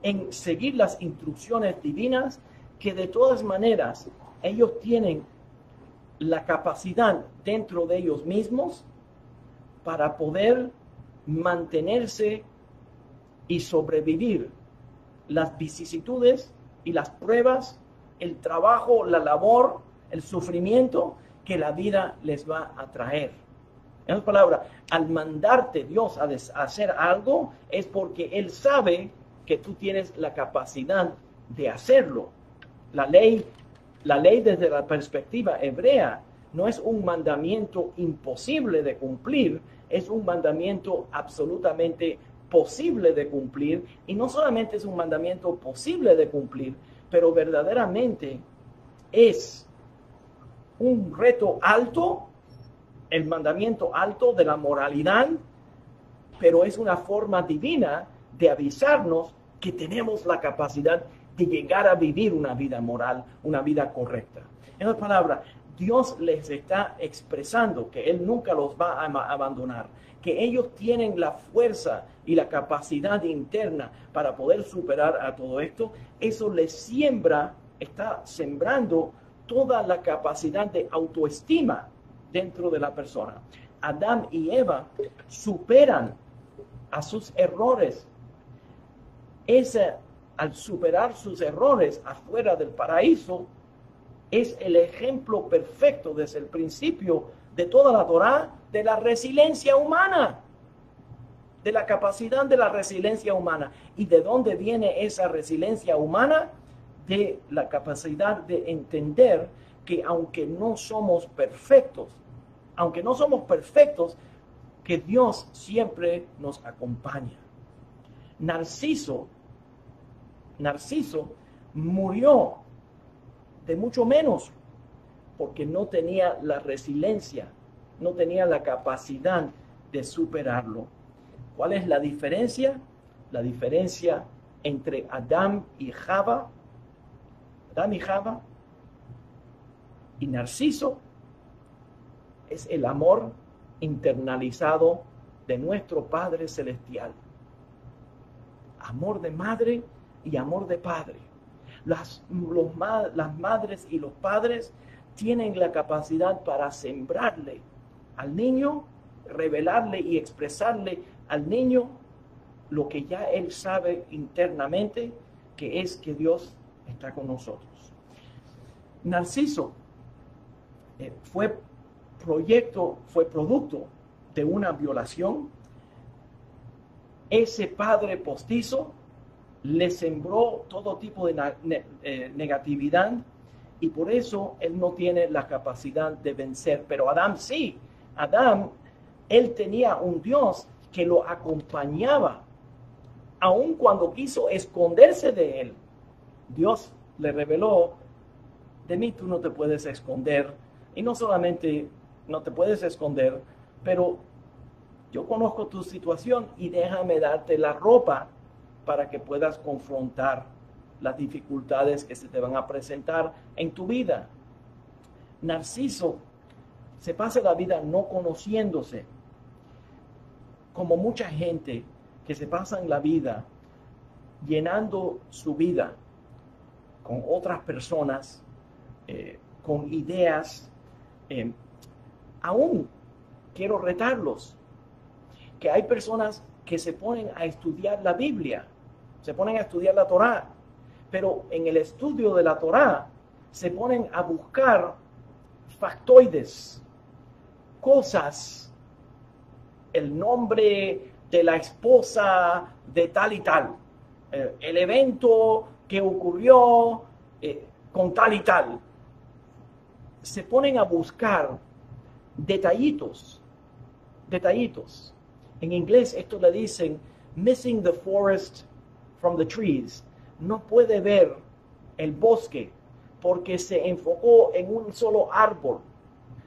en seguir las instrucciones divinas, que de todas maneras ellos tienen la capacidad dentro de ellos mismos para poder mantenerse y sobrevivir las vicisitudes y las pruebas, el trabajo, la labor, el sufrimiento que la vida les va a traer. En otras palabras, al mandarte Dios a hacer algo, es porque Él sabe que tú tienes la capacidad de hacerlo. La ley desde la perspectiva hebrea no es un mandamiento imposible de cumplir, es un mandamiento absolutamente posible de cumplir. Y no solamente es un mandamiento posible de cumplir, pero verdaderamente es un reto alto, el mandamiento alto de la moralidad, pero es una forma divina de avisarnos que tenemos la capacidad de llegar a vivir una vida moral, una vida correcta. En otras palabras, Dios les está expresando que Él nunca los va a abandonar, que ellos tienen la fuerza y la capacidad interna para poder superar a todo esto. Eso les siembra, está sembrando toda la capacidad de autoestima dentro de la persona. Adán y Eva superan a sus errores. Al superar sus errores afuera del paraíso, es el ejemplo perfecto desde el principio de toda la Torá de la resiliencia humana, de la capacidad de la resiliencia humana. ¿Y de dónde viene esa resiliencia humana? De la capacidad de entender que aunque no somos perfectos, que Dios siempre nos acompaña. Narciso murió de mucho menos porque no tenía la resiliencia, no tenía la capacidad de superarlo. ¿Cuál es la diferencia? La diferencia entre Adán y Java y Narciso es el amor internalizado de nuestro Padre Celestial. Amor de madre y amor de padre. Las madres y los padres tienen la capacidad para sembrarle al niño, revelarle y expresarle al niño lo que ya él sabe internamente, que es que Dios está con nosotros. Narciso fue producto de una violación. Ese padre postizo le sembró todo tipo de negatividad y por eso él no tiene la capacidad de vencer. Pero Adán sí. Adán, él tenía un Dios que lo acompañaba. Aun cuando quiso esconderse de él, Dios le reveló: de mí tú no te puedes esconder. Y no solamente no te puedes esconder, pero yo conozco tu situación y déjame darte la ropa para que puedas confrontar las dificultades que se te van a presentar en tu vida. Narciso se pasa la vida no conociéndose, como mucha gente que se pasa en la vida llenando su vida con otras personas, con ideas. Aún quiero retarlos, que hay personas que se ponen a estudiar la Biblia, se ponen a estudiar la Torá, pero en el estudio de la Torá se ponen a buscar factoides, cosas, el nombre de la esposa de tal y tal, el evento que ocurrió con tal y tal. Se ponen a buscar detallitos. En inglés esto le dicen missing the forest from the trees. No puede ver el bosque porque se enfocó en un solo árbol.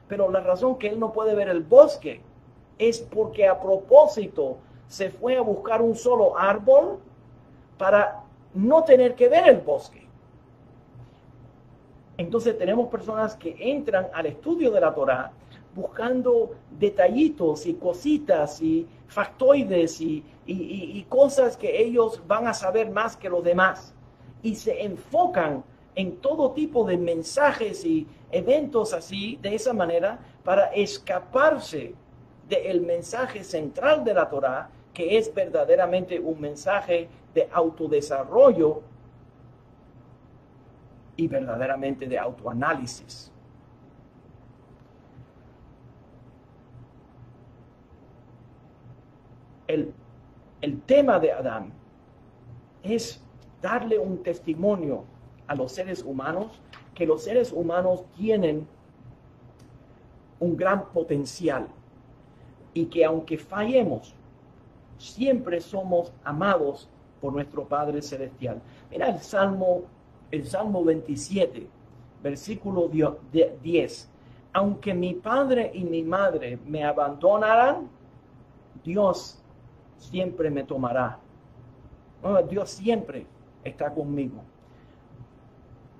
Pero la razón que él no puede ver el bosque es porque a propósito se fue a buscar un solo árbol para no tener que ver el bosque. Entonces tenemos personas que entran al estudio de la Torá buscando detallitos y cositas y factoides y cosas que ellos van a saber más que los demás. Y se enfocan en todo tipo de mensajes y eventos así, de esa manera, para escaparse del mensaje central de la Torá, que es verdaderamente un mensaje de autodesarrollo y verdaderamente de autoanálisis. El tema de Adán es darle un testimonio a los seres humanos, que los seres humanos tienen un gran potencial y que aunque fallemos, siempre somos amados por nuestro Padre Celestial. Mira el Salmo 27, versículo 10. Aunque mi padre y mi madre me abandonarán, Dios siempre me tomará. Dios siempre está conmigo.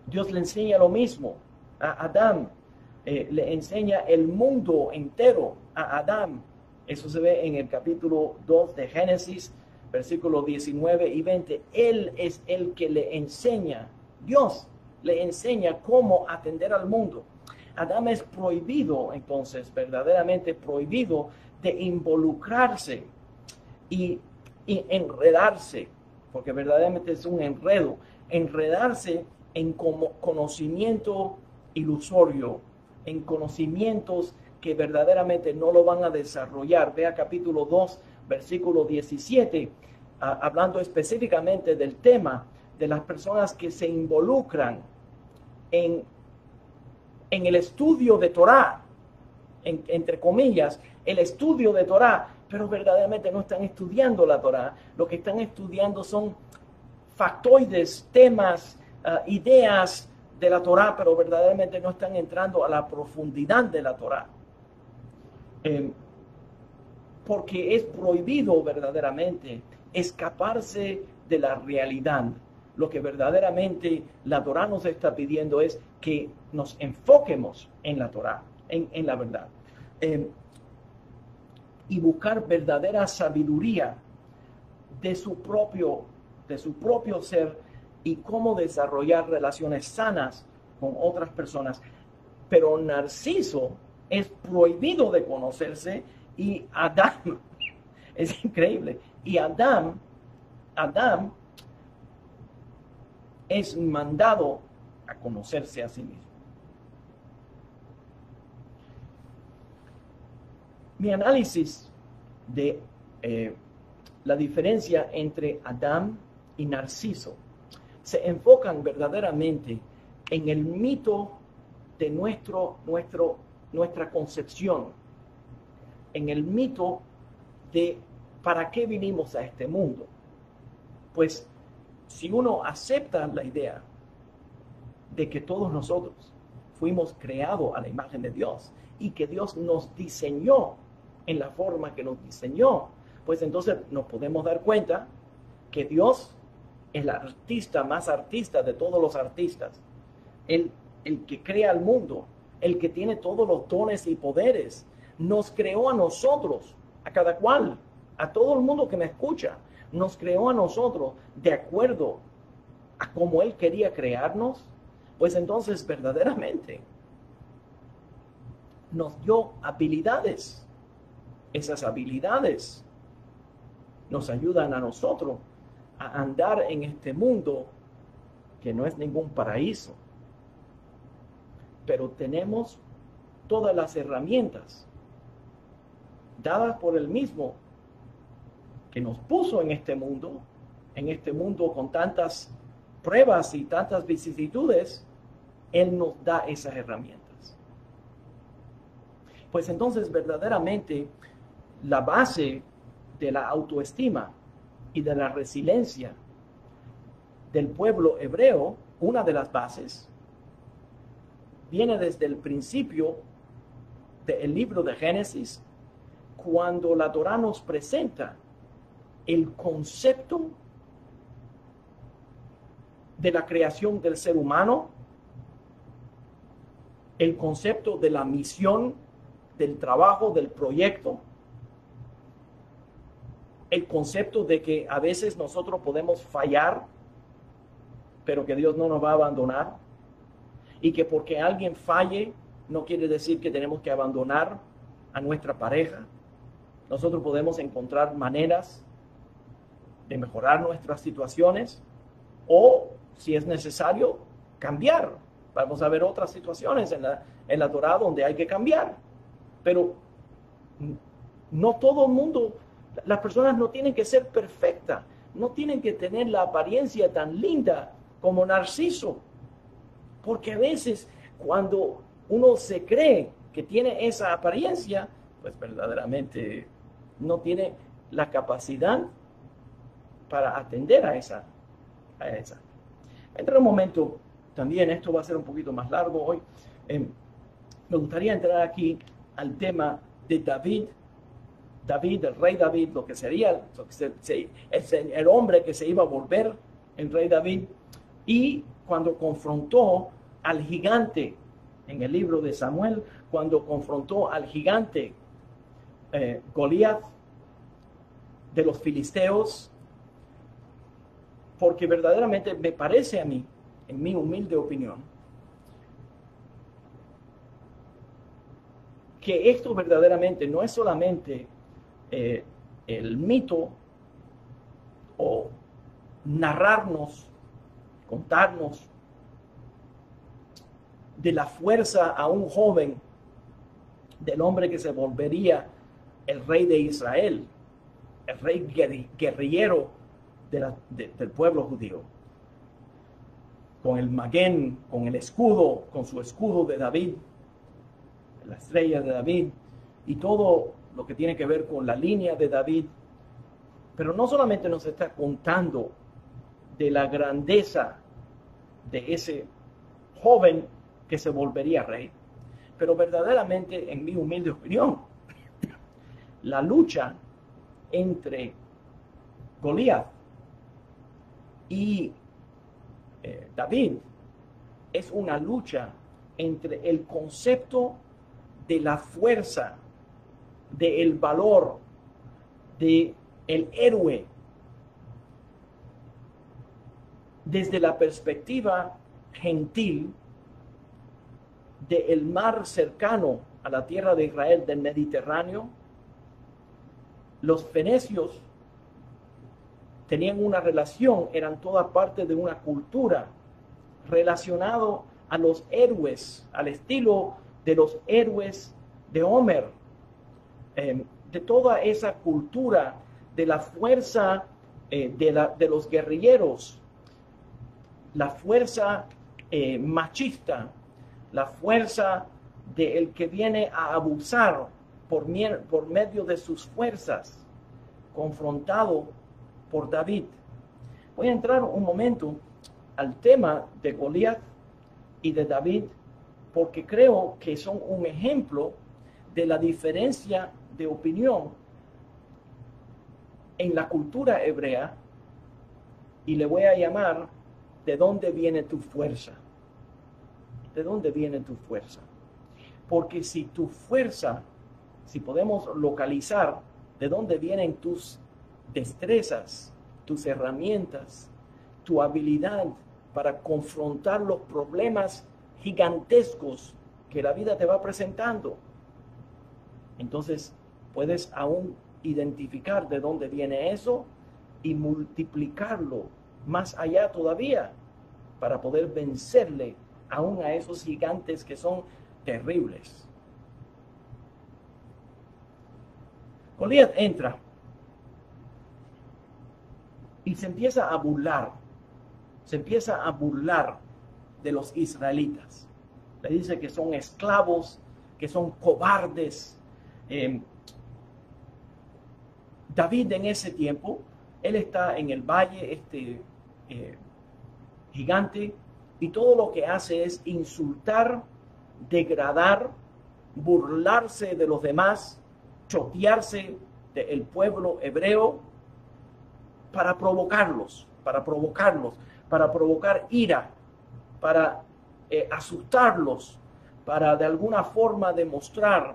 Dios le enseña lo mismo a Adán. le enseña el mundo entero a Adán. Eso se ve en el capítulo 2 de Génesis, versículos 19 y 20. Él es el que le enseña, Dios le enseña cómo atender al mundo. Adán es prohibido, entonces, verdaderamente prohibido de involucrarse y enredarse, porque verdaderamente es un enredo, enredarse en conocimiento ilusorio, en conocimientos que verdaderamente no lo van a desarrollar. Vea capítulo 2, versículo 17, hablando específicamente del tema de las personas que se involucran en el estudio de Torah, entre comillas, el estudio de Torah, pero verdaderamente no están estudiando la Torah. Lo que están estudiando son factoides, temas, ideas de la Torah, pero verdaderamente no están entrando a la profundidad de la Torah. Porque es prohibido verdaderamente escaparse de la realidad. Lo que verdaderamente la Torah nos está pidiendo es que nos enfoquemos en la Torah, en la verdad. Y buscar verdadera sabiduría de su propio ser y cómo desarrollar relaciones sanas con otras personas. Pero Narciso es prohibido de conocerse y Adán, es increíble, y Adán es mandado a conocerse a sí mismo. Mi análisis de la diferencia entre Adán y Narciso se enfocan verdaderamente en el mito de nuestra concepción, en el mito de para qué vinimos a este mundo. Pues si uno acepta la idea de que todos nosotros fuimos creados a la imagen de Dios y que Dios nos diseñó en la forma que nos diseñó, pues entonces nos podemos dar cuenta que Dios es el artista más artista de todos los artistas, el que crea el mundo, el que tiene todos los dones y poderes. Nos creó a nosotros, a cada cual, a todo el mundo que me escucha, nos creó a nosotros de acuerdo a cómo Él quería crearnos. Pues entonces verdaderamente nos dio habilidades. Esas habilidades nos ayudan a nosotros a andar en este mundo que no es ningún paraíso. Pero tenemos todas las herramientas dadas por Él mismo, que nos puso en este mundo con tantas pruebas y tantas vicisitudes. Él nos da esas herramientas. Pues entonces verdaderamente la base de la autoestima y de la resiliencia del pueblo hebreo, una de las bases, viene desde el principio del libro de Génesis, cuando la Torah nos presenta el concepto de la creación del ser humano, el concepto de la misión, del trabajo, del proyecto, el concepto de que a veces nosotros podemos fallar, pero que Dios no nos va a abandonar, y que porque alguien falle no quiere decir que tenemos que abandonar a nuestra pareja. Nosotros podemos encontrar maneras de mejorar nuestras situaciones o, si es necesario, cambiar. Vamos a ver otras situaciones en la Torah donde hay que cambiar. Pero no todo el mundo, las personas no tienen que ser perfectas, no tienen que tener la apariencia tan linda como Narciso. Porque a veces cuando uno se cree que tiene esa apariencia, pues verdaderamente no tiene la capacidad para atender a esa. Entra un momento, también esto va a ser un poquito más largo hoy. Me gustaría entrar aquí al tema de David, el rey David, lo que sería el hombre que se iba a volver el rey David, y cuando confrontó al gigante en el libro de Samuel, cuando confrontó al gigante Goliat de los filisteos, porque verdaderamente me parece a mí, en mi humilde opinión, que esto verdaderamente no es solamente el mito o narrarnos, contarnos de la fuerza a un joven, del hombre que se volvería el rey de Israel, el rey guerrillero del pueblo judío, con el magén, con el escudo, con su escudo de David, la estrella de David y todo lo que tiene que ver con la línea de David. Pero no solamente nos está contando de la grandeza de ese joven que se volvería rey, pero verdaderamente, en mi humilde opinión, la lucha entre Goliat y David es una lucha entre el concepto de la fuerza, del valor, de el héroe, desde la perspectiva gentil del mar cercano a la tierra de Israel, del Mediterráneo. Los fenicios tenían una relación, eran toda parte de una cultura relacionado a los héroes, al estilo de los héroes de Homer, de toda esa cultura de la fuerza de los guerrilleros, la fuerza machista, la fuerza del que viene a abusar por medio de sus fuerzas, confrontado por David. Voy a entrar un momento al tema de Goliat y de David, porque creo que son un ejemplo de la diferencia de opinión en la cultura hebrea, y le voy a llamar ¿de dónde viene tu fuerza? ¿De dónde viene tu fuerza? Porque si tu fuerza, si podemos localizar de dónde vienen tus destrezas, tus herramientas, tu habilidad para confrontar los problemas gigantescos que la vida te va presentando, entonces puedes aún identificar de dónde viene eso y multiplicarlo más allá todavía para poder vencerle aún a esos gigantes que son terribles. Goliat entra y se empieza a burlar de los israelitas. Le dice que son esclavos, que son cobardes. David en ese tiempo, él está en el valle gigante, y todo lo que hace es insultar, degradar, burlarse de los demás, chotearse del pueblo hebreo para provocarlos, para provocar ira, para asustarlos, para de alguna forma demostrar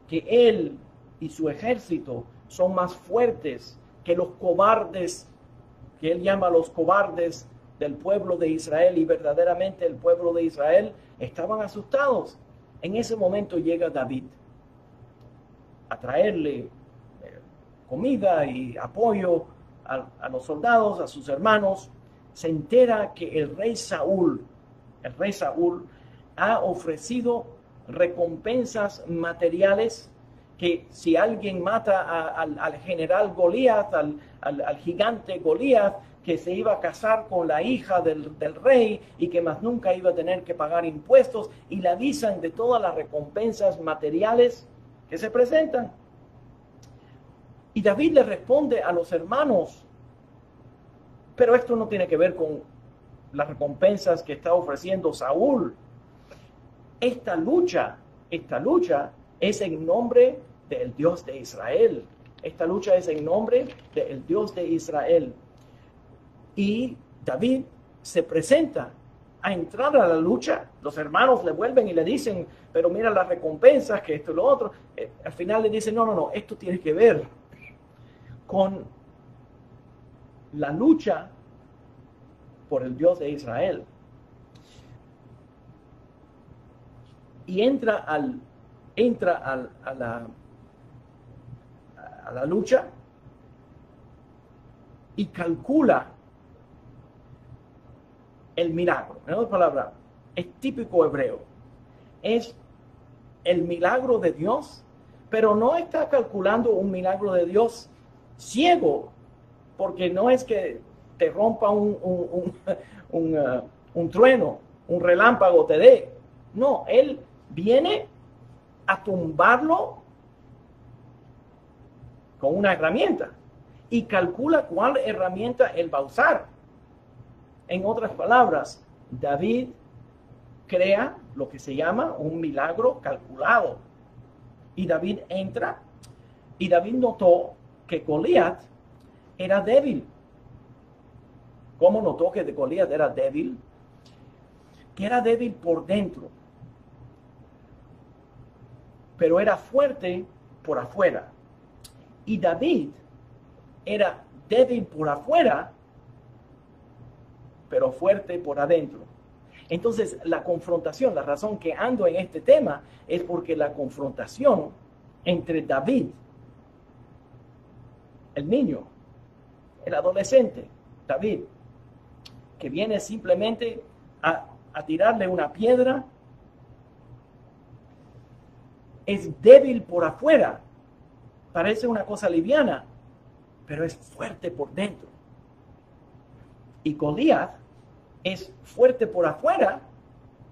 que él y su ejército son más fuertes que los cobardes, que él llama los cobardes del pueblo de Israel, y verdaderamente el pueblo de Israel estaban asustados. En ese momento llega David a traerle comida y apoyo a los soldados, a sus hermanos. Se entera que el rey Saúl ha ofrecido recompensas materiales, que si alguien mata al general Goliat, al gigante Goliat, que se iba a casar con la hija del rey y que más nunca iba a tener que pagar impuestos, y le avisan de todas las recompensas materiales que se presentan. Y David le responde a los hermanos: pero esto no tiene que ver con las recompensas que está ofreciendo Saúl. Esta lucha es en nombre del Dios de Israel. Esta lucha es en nombre del Dios de Israel. Y David se presenta a entrar a la lucha. Los hermanos le vuelven y le dicen, pero mira las recompensas, que esto y lo otro. Al final le dicen, no, esto tiene que ver con la lucha por el Dios de Israel. Y entra a la lucha y calcula el milagro. En otras palabras, es típico hebreo. Es el milagro de Dios, pero no está calculando un milagro de Dios ciego, porque no es que te rompa un trueno, un relámpago te dé. No, él viene a tumbarlo con una herramienta y calcula cuál herramienta él va a usar. En otras palabras, David crea lo que se llama un milagro calculado. Y David entra y David notó que Goliat era débil. ¿Cómo notó que Goliat era débil? Que era débil por dentro, pero era fuerte por afuera. Y David era débil por afuera, pero fuerte por adentro. Entonces, la confrontación, la razón que ando en este tema es porque la confrontación entre David, el niño, el adolescente, David, que viene simplemente a tirarle una piedra, es débil por afuera, parece una cosa liviana, pero es fuerte por dentro. Y Goliat es fuerte por afuera,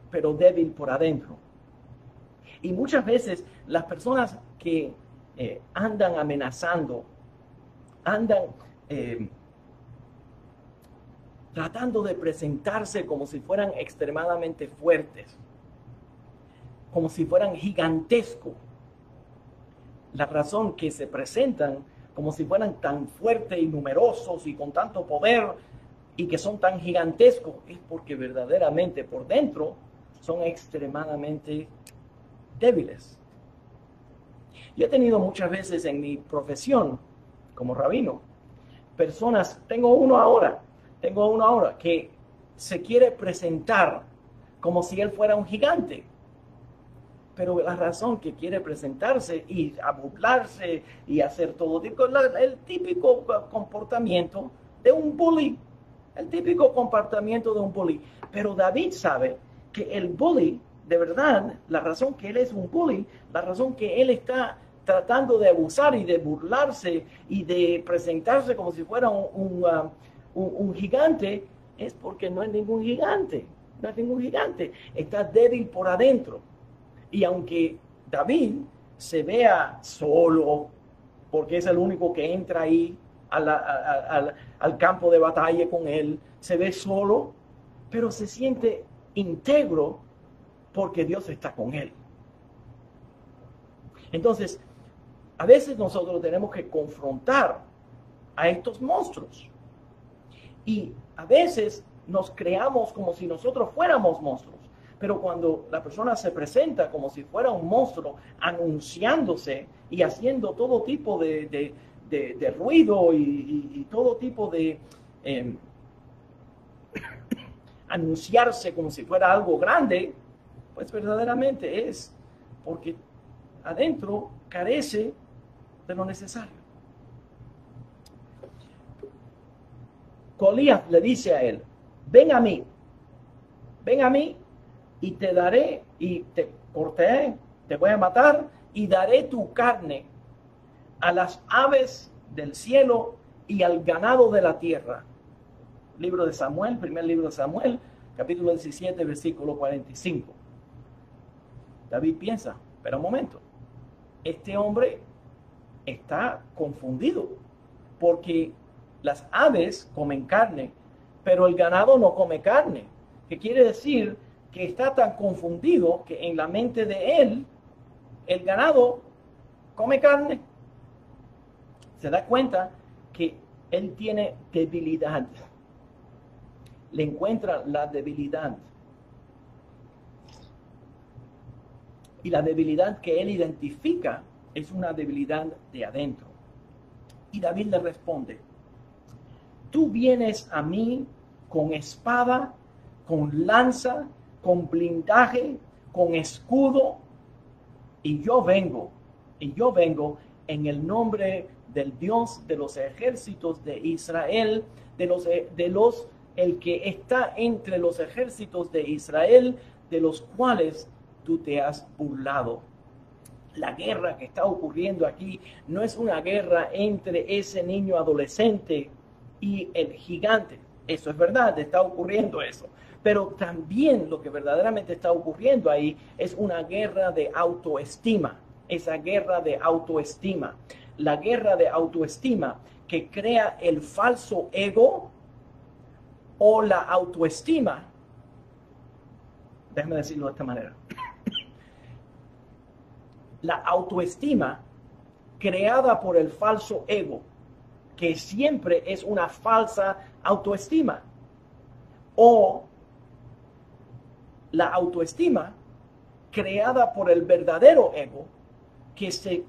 pero débil por adentro. Y muchas veces las personas que andan amenazando, andan tratando de presentarse como si fueran extremadamente fuertes, como si fueran gigantescos. La razón que se presentan como si fueran tan fuertes y numerosos y con tanto poder y que son tan gigantescos es porque verdaderamente por dentro son extremadamente débiles. Yo he tenido muchas veces en mi profesión como rabino personas, tengo uno ahora que se quiere presentar como si él fuera un gigante. Pero la razón que quiere presentarse y a burlarse y hacer todo tipo, el típico comportamiento de un bully. El típico comportamiento de un bully. Pero David sabe que el bully, de verdad, la razón que él es un bully, la razón que él está tratando de abusar y de burlarse y de presentarse como si fuera un gigante, es porque no es ningún gigante. No es ningún gigante. Está débil por adentro. Y aunque David se vea solo, porque es el único que entra ahí al campo de batalla con él, se ve solo, pero se siente íntegro porque Dios está con él. Entonces, a veces nosotros tenemos que confrontar a estos monstruos. Y a veces nos creamos como si nosotros fuéramos monstruos. Pero cuando la persona se presenta como si fuera un monstruo, anunciándose y haciendo todo tipo de ruido y todo tipo de anunciarse como si fuera algo grande, pues verdaderamente es porque adentro carece de lo necesario. Goliat le dice a él, ven a mí y te daré y te cortaré, te voy a matar y daré tu carne a las aves del cielo y al ganado de la tierra. Libro de Samuel, primer libro de Samuel, capítulo 17, versículo 45. David piensa, pero un momento, este hombre está confundido porque las aves comen carne, pero el ganado no come carne. ¿Qué quiere decir? Que está tan confundido que en la mente de él, el ganado come carne. Se da cuenta que él tiene debilidad. Le encuentra la debilidad. Y la debilidad que él identifica es una debilidad de adentro. Y David le responde, tú vienes a mí con espada, con lanza, con blindaje, con escudo, y yo vengo en el nombre del Dios de los ejércitos de Israel, el que está entre los ejércitos de Israel, de los cuales tú te has burlado. La guerra que está ocurriendo aquí no es una guerra entre ese niño adolescente y el gigante. Eso es verdad, está ocurriendo eso. Pero también lo que verdaderamente está ocurriendo ahí es una guerra de autoestima. Esa guerra de autoestima. La guerra de autoestima que crea el falso ego o la autoestima. Déjame decirlo de esta manera. La autoestima creada por el falso ego, que siempre es una falsa autoestima, o la autoestima creada por el verdadero ego, que se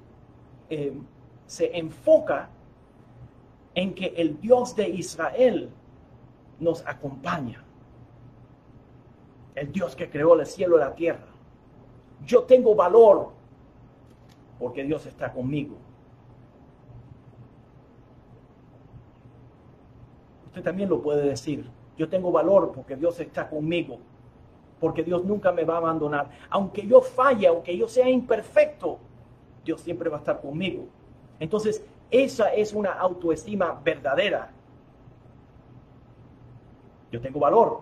enfoca en que el Dios de Israel nos acompaña. El Dios que creó el cielo y la tierra. Yo tengo valor porque Dios está conmigo. Usted también lo puede decir. Yo tengo valor porque Dios está conmigo. Porque Dios nunca me va a abandonar. Aunque yo falle, aunque yo sea imperfecto, Dios siempre va a estar conmigo. Entonces, esa es una autoestima verdadera. Yo tengo valor.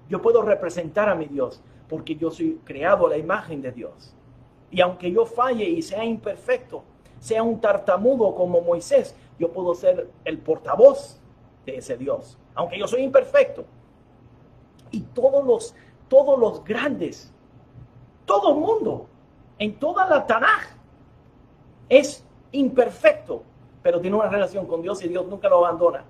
Yo puedo representar a mi Dios porque yo soy creado a la imagen de Dios. Y aunque yo falle y sea imperfecto, sea un tartamudo como Moisés, yo puedo ser el portavoz de ese Dios. Aunque yo soy imperfecto. Y todos los grandes, todo el mundo, en toda la Tanaj, es imperfecto, pero tiene una relación con Dios y Dios nunca lo abandona.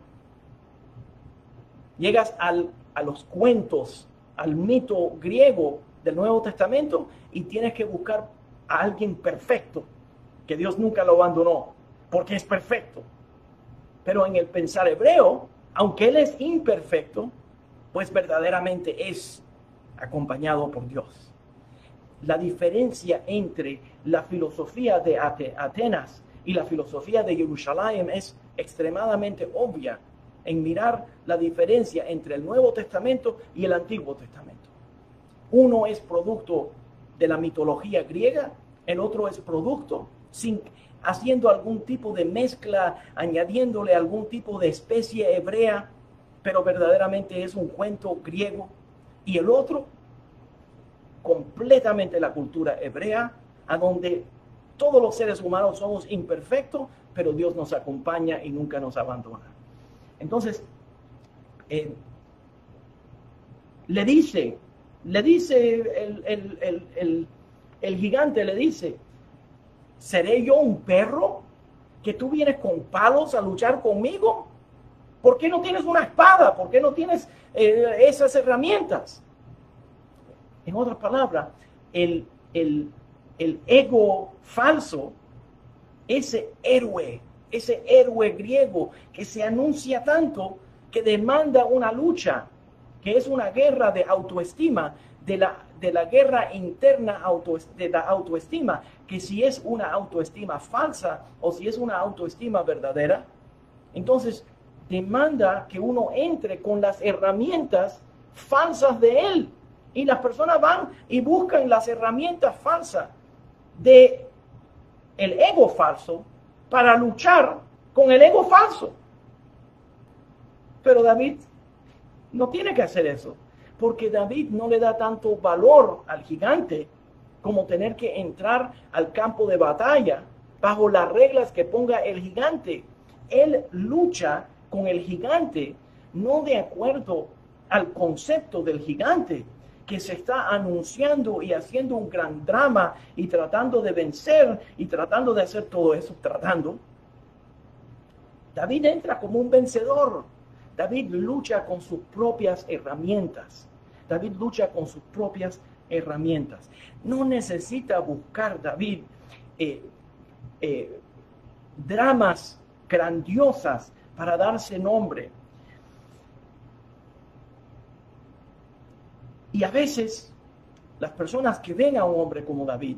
Llegas a los cuentos, al mito griego del Nuevo Testamento y tienes que buscar a alguien perfecto, que Dios nunca lo abandonó, porque es perfecto. Pero en el pensar hebreo, aunque él es imperfecto, pues verdaderamente es acompañado por Dios. La diferencia entre la filosofía de Atenas y la filosofía de Jerusalén es extremadamente obvia en mirar la diferencia entre el Nuevo Testamento y el Antiguo Testamento. Uno es producto de la mitología griega, el otro es producto haciendo algún tipo de mezcla, añadiéndole algún tipo de especie hebrea, pero verdaderamente es un cuento griego, y el otro completamente la cultura hebrea, a donde todos los seres humanos somos imperfectos, pero Dios nos acompaña y nunca nos abandona. Entonces, le dice el gigante, le dice, ¿seré yo un perro que tú vienes con palos a luchar conmigo? ¿Por qué no tienes una espada? ¿Por qué no tienes esas herramientas? En otras palabras, el ego falso, ese héroe griego que se anuncia tanto, que demanda una lucha, que es una guerra de autoestima, de la guerra interna de la autoestima, que si es una autoestima falsa o si es una autoestima verdadera, entonces demanda que uno entre con las herramientas falsas de él. Y las personas van y buscan las herramientas falsas de el ego falso para luchar con el ego falso. Pero David no tiene que hacer eso, porque David no le da tanto valor al gigante como tener que entrar al campo de batalla bajo las reglas que ponga el gigante. Él lucha con el gigante no de acuerdo al concepto del gigante que se está anunciando y haciendo un gran drama y tratando de vencer y tratando de hacer todo eso, David entra como un vencedor. David lucha con sus propias herramientas. David lucha con sus propias herramientas. No necesita buscar David dramas grandiosas para darse nombre. Y a veces las personas que ven a un hombre como David,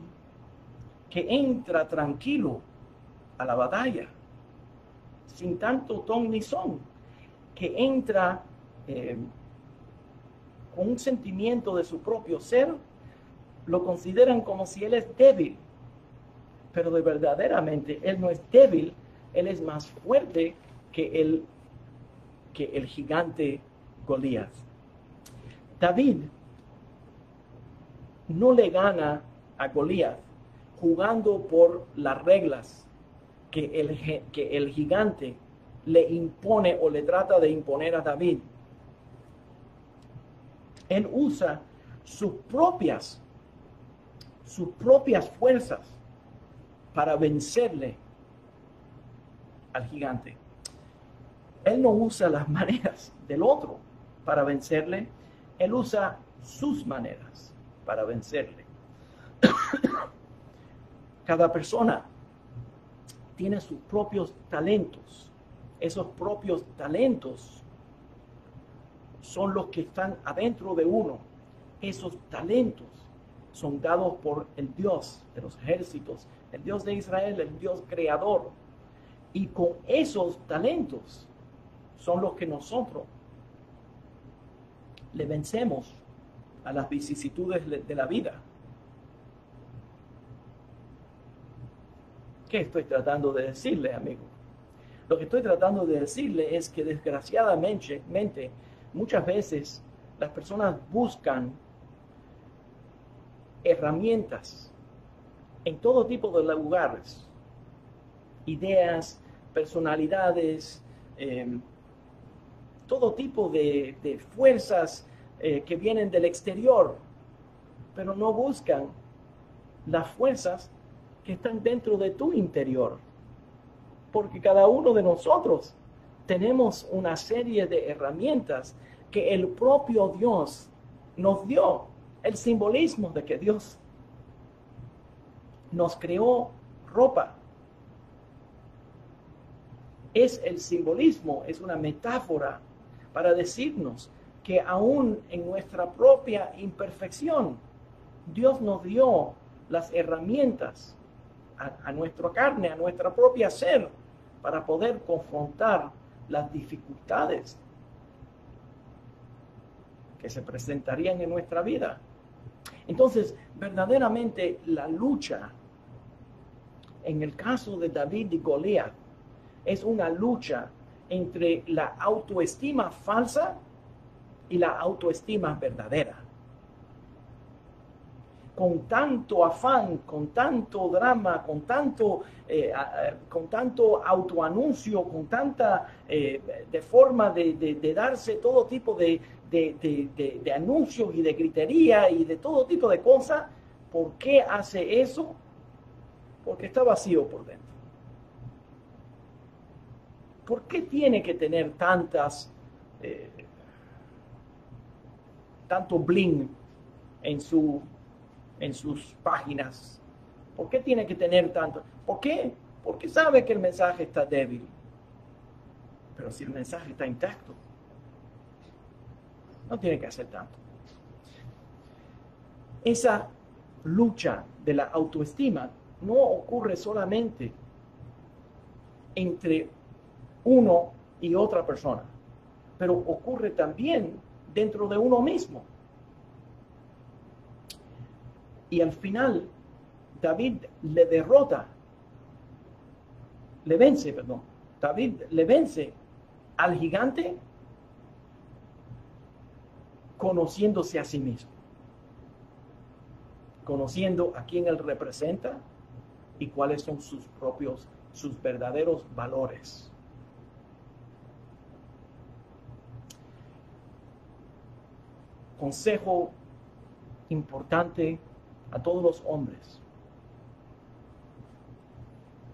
que entra tranquilo a la batalla, sin tanto ton ni son, que entra con un sentimiento de su propio ser, lo consideran como si él es débil. Pero de verdaderamente él no es débil, él es más fuerte que el gigante Goliat. David no le gana a Goliat jugando por las reglas que el gigante le impone o le trata de imponer a David. Él usa sus propias fuerzas para vencerle al gigante. Él no usa las maneras del otro para vencerle, él usa sus maneras para vencerle. Cada persona tiene sus propios talentos. Esos propios talentos son los que están adentro de uno. Esos talentos son dados por el Dios de los ejércitos, el Dios de Israel, el Dios creador. Y con esos talentos son los que nosotros le vencemos a las vicisitudes de la vida. ¿Qué estoy tratando de decirle, amigo? Lo que estoy tratando de decirle es que desgraciadamente, muchas veces las personas buscan herramientas en todo tipo de lugares, ideas, personalidades, todo tipo de fuerzas que vienen del exterior, pero no buscan las fuerzas que están dentro de tu interior, porque cada uno de nosotros tenemos una serie de herramientas que el propio Dios nos dio. El simbolismo de que Dios nos creó ropa es el simbolismo, es una metáfora para decirnos que aún en nuestra propia imperfección, Dios nos dio las herramientas a nuestra carne, a nuestra propia ser, para poder confrontar las dificultades que se presentarían en nuestra vida. Entonces, verdaderamente la lucha, en el caso de David y Goliat, es una lucha entre la autoestima falsa y la autoestima verdadera. Con tanto afán, con tanto drama, con tanto autoanuncio, con tanta de forma de darse todo tipo de anuncios y de gritería y de todo tipo de cosas. ¿Por qué hace eso? Porque está vacío por dentro. ¿Por qué tiene que tener tanto bling en sus páginas? ¿Por qué tiene que tener tanto? ¿Por qué? Porque sabe que el mensaje está débil. Pero si el mensaje está intacto, no tiene que hacer tanto. Esa lucha de la autoestima no ocurre solamente entre uno y otra persona, pero ocurre también dentro de uno mismo. Y al final, David David le vence al gigante conociéndose a sí mismo, conociendo a quién él representa y cuáles son sus verdaderos valores. Consejo importante a todos los hombres.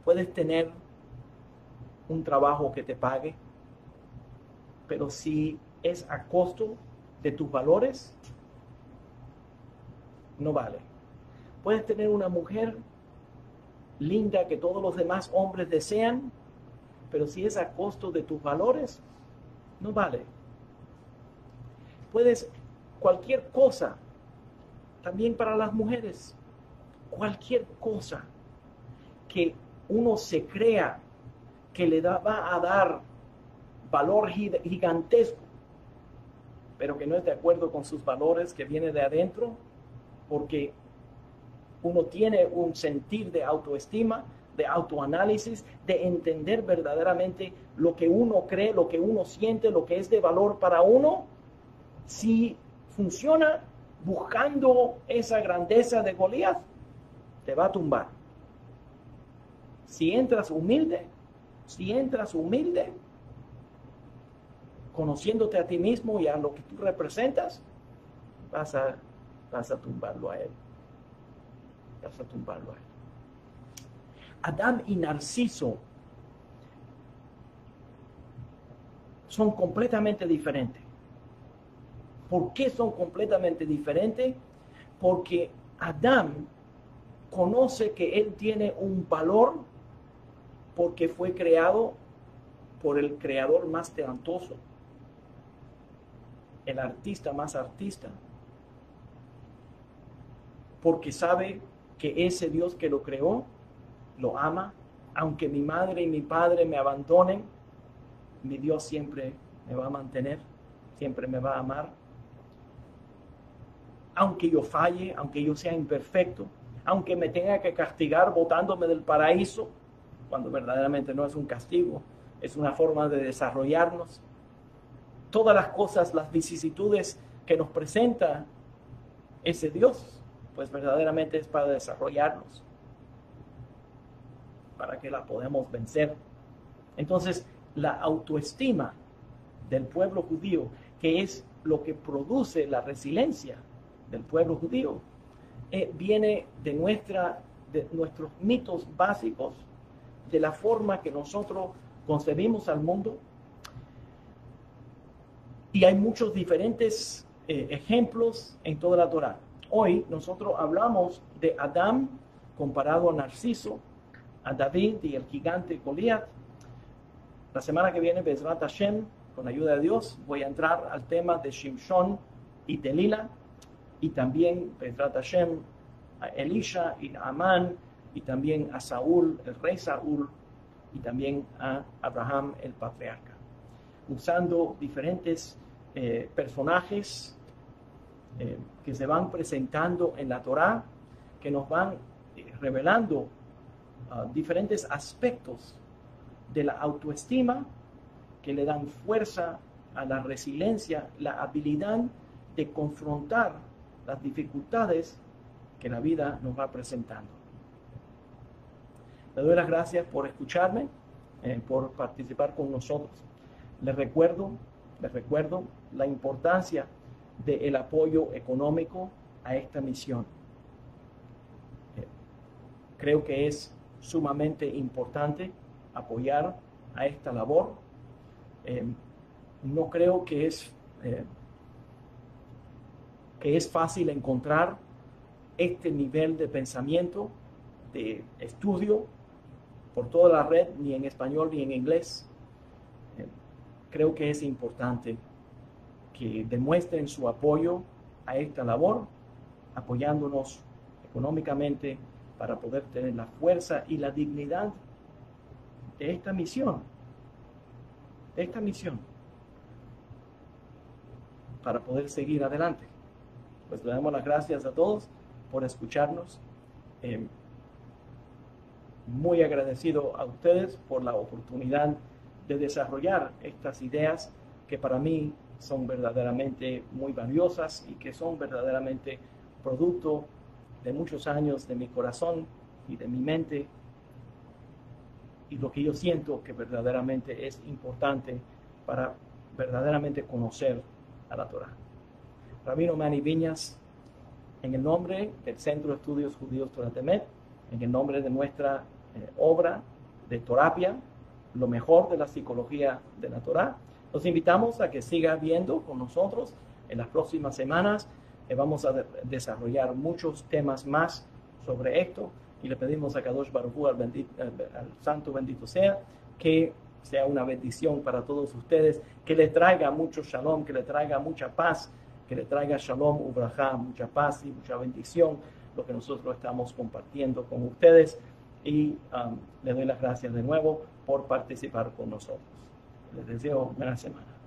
Puedes tener un trabajo que te pague, pero si es a costo de tus valores, no vale. Puedes tener una mujer linda que todos los demás hombres desean, pero si es a costo de tus valores, no vale. Puedes cualquier cosa, también para las mujeres, cualquier cosa que uno se crea que le va a dar valor gigantesco, pero que no es de acuerdo con sus valores, que viene de adentro, porque uno tiene un sentir de autoestima, de autoanálisis, de entender verdaderamente lo que uno cree, lo que uno siente, lo que es de valor para uno. Si funciona buscando esa grandeza de Goliat, te va a tumbar. Si entras humilde, conociéndote a ti mismo y a lo que tú representas, vas a tumbarlo a él. Vas a tumbarlo a él. Adán y Narciso son completamente diferentes. ¿Por qué son completamente diferentes? Porque Adán conoce que él tiene un valor porque fue creado por el creador más talentoso, el artista más artista, porque sabe que ese Dios que lo creó lo ama. Aunque mi madre y mi padre me abandonen, mi Dios siempre me va a mantener, siempre me va a amar. Aunque yo falle, aunque yo sea imperfecto, aunque me tenga que castigar botándome del paraíso, cuando verdaderamente no es un castigo, es una forma de desarrollarnos. Todas las cosas, las vicisitudes que nos presenta ese Dios, pues verdaderamente es para desarrollarnos, para que la podamos vencer. Entonces, la autoestima del pueblo judío, que es lo que produce la resiliencia del pueblo judío, viene de nuestros mitos básicos, de la forma que nosotros concebimos al mundo. Y hay muchos diferentes ejemplos en toda la Torá. Hoy nosotros hablamos de Adán comparado a Narciso, a David y el gigante Goliat. La semana que viene, Bezrat Hashem, con la ayuda de Dios, voy a entrar al tema de Shimshon y Delila, y también, Bezrat Hashem, a Elisha y a Amán, y también a Saúl, el rey Saúl, y también a Abraham, el patriarca, usando diferentes personajes que se van presentando en la Torá, que nos van revelando diferentes aspectos de la autoestima, que le dan fuerza a la resiliencia, la habilidad de confrontar las dificultades que la vida nos va presentando. Le doy las gracias por escucharme, por participar con nosotros. Les recuerdo la importancia del apoyo económico a esta misión. Creo que es sumamente importante apoyar a esta labor. No creo que es fácil encontrar este nivel de pensamiento, de estudio por toda la red, ni en español ni en inglés. Creo que es importante que demuestren su apoyo a esta labor, apoyándonos económicamente para poder tener la fuerza y la dignidad de esta misión, para poder seguir adelante. Pues le damos las gracias a todos por escucharnos. Muy agradecido a ustedes por la oportunidad de desarrollar estas ideas que para mí son verdaderamente muy valiosas y que son verdaderamente producto de muchos años de mi corazón y de mi mente, y lo que yo siento que verdaderamente es importante para verdaderamente conocer a la Torá. Rabino Manny Viñas, en el nombre del Centro de Estudios Judíos Torah Temet, en el nombre de nuestra obra de Torapia, lo mejor de la psicología de la Torá, los invitamos a que siga viendo con nosotros en las próximas semanas Vamos a desarrollar muchos temas más sobre esto y le pedimos a Kadosh Baruj Hu, al Santo bendito sea, que sea una bendición para todos ustedes, que le traiga mucho shalom, que le traiga mucha paz, que le traiga shalom ubrajá, mucha paz y mucha bendición, lo que nosotros estamos compartiendo con ustedes. Y le doy las gracias de nuevo por participar con nosotros. Les deseo buena semana.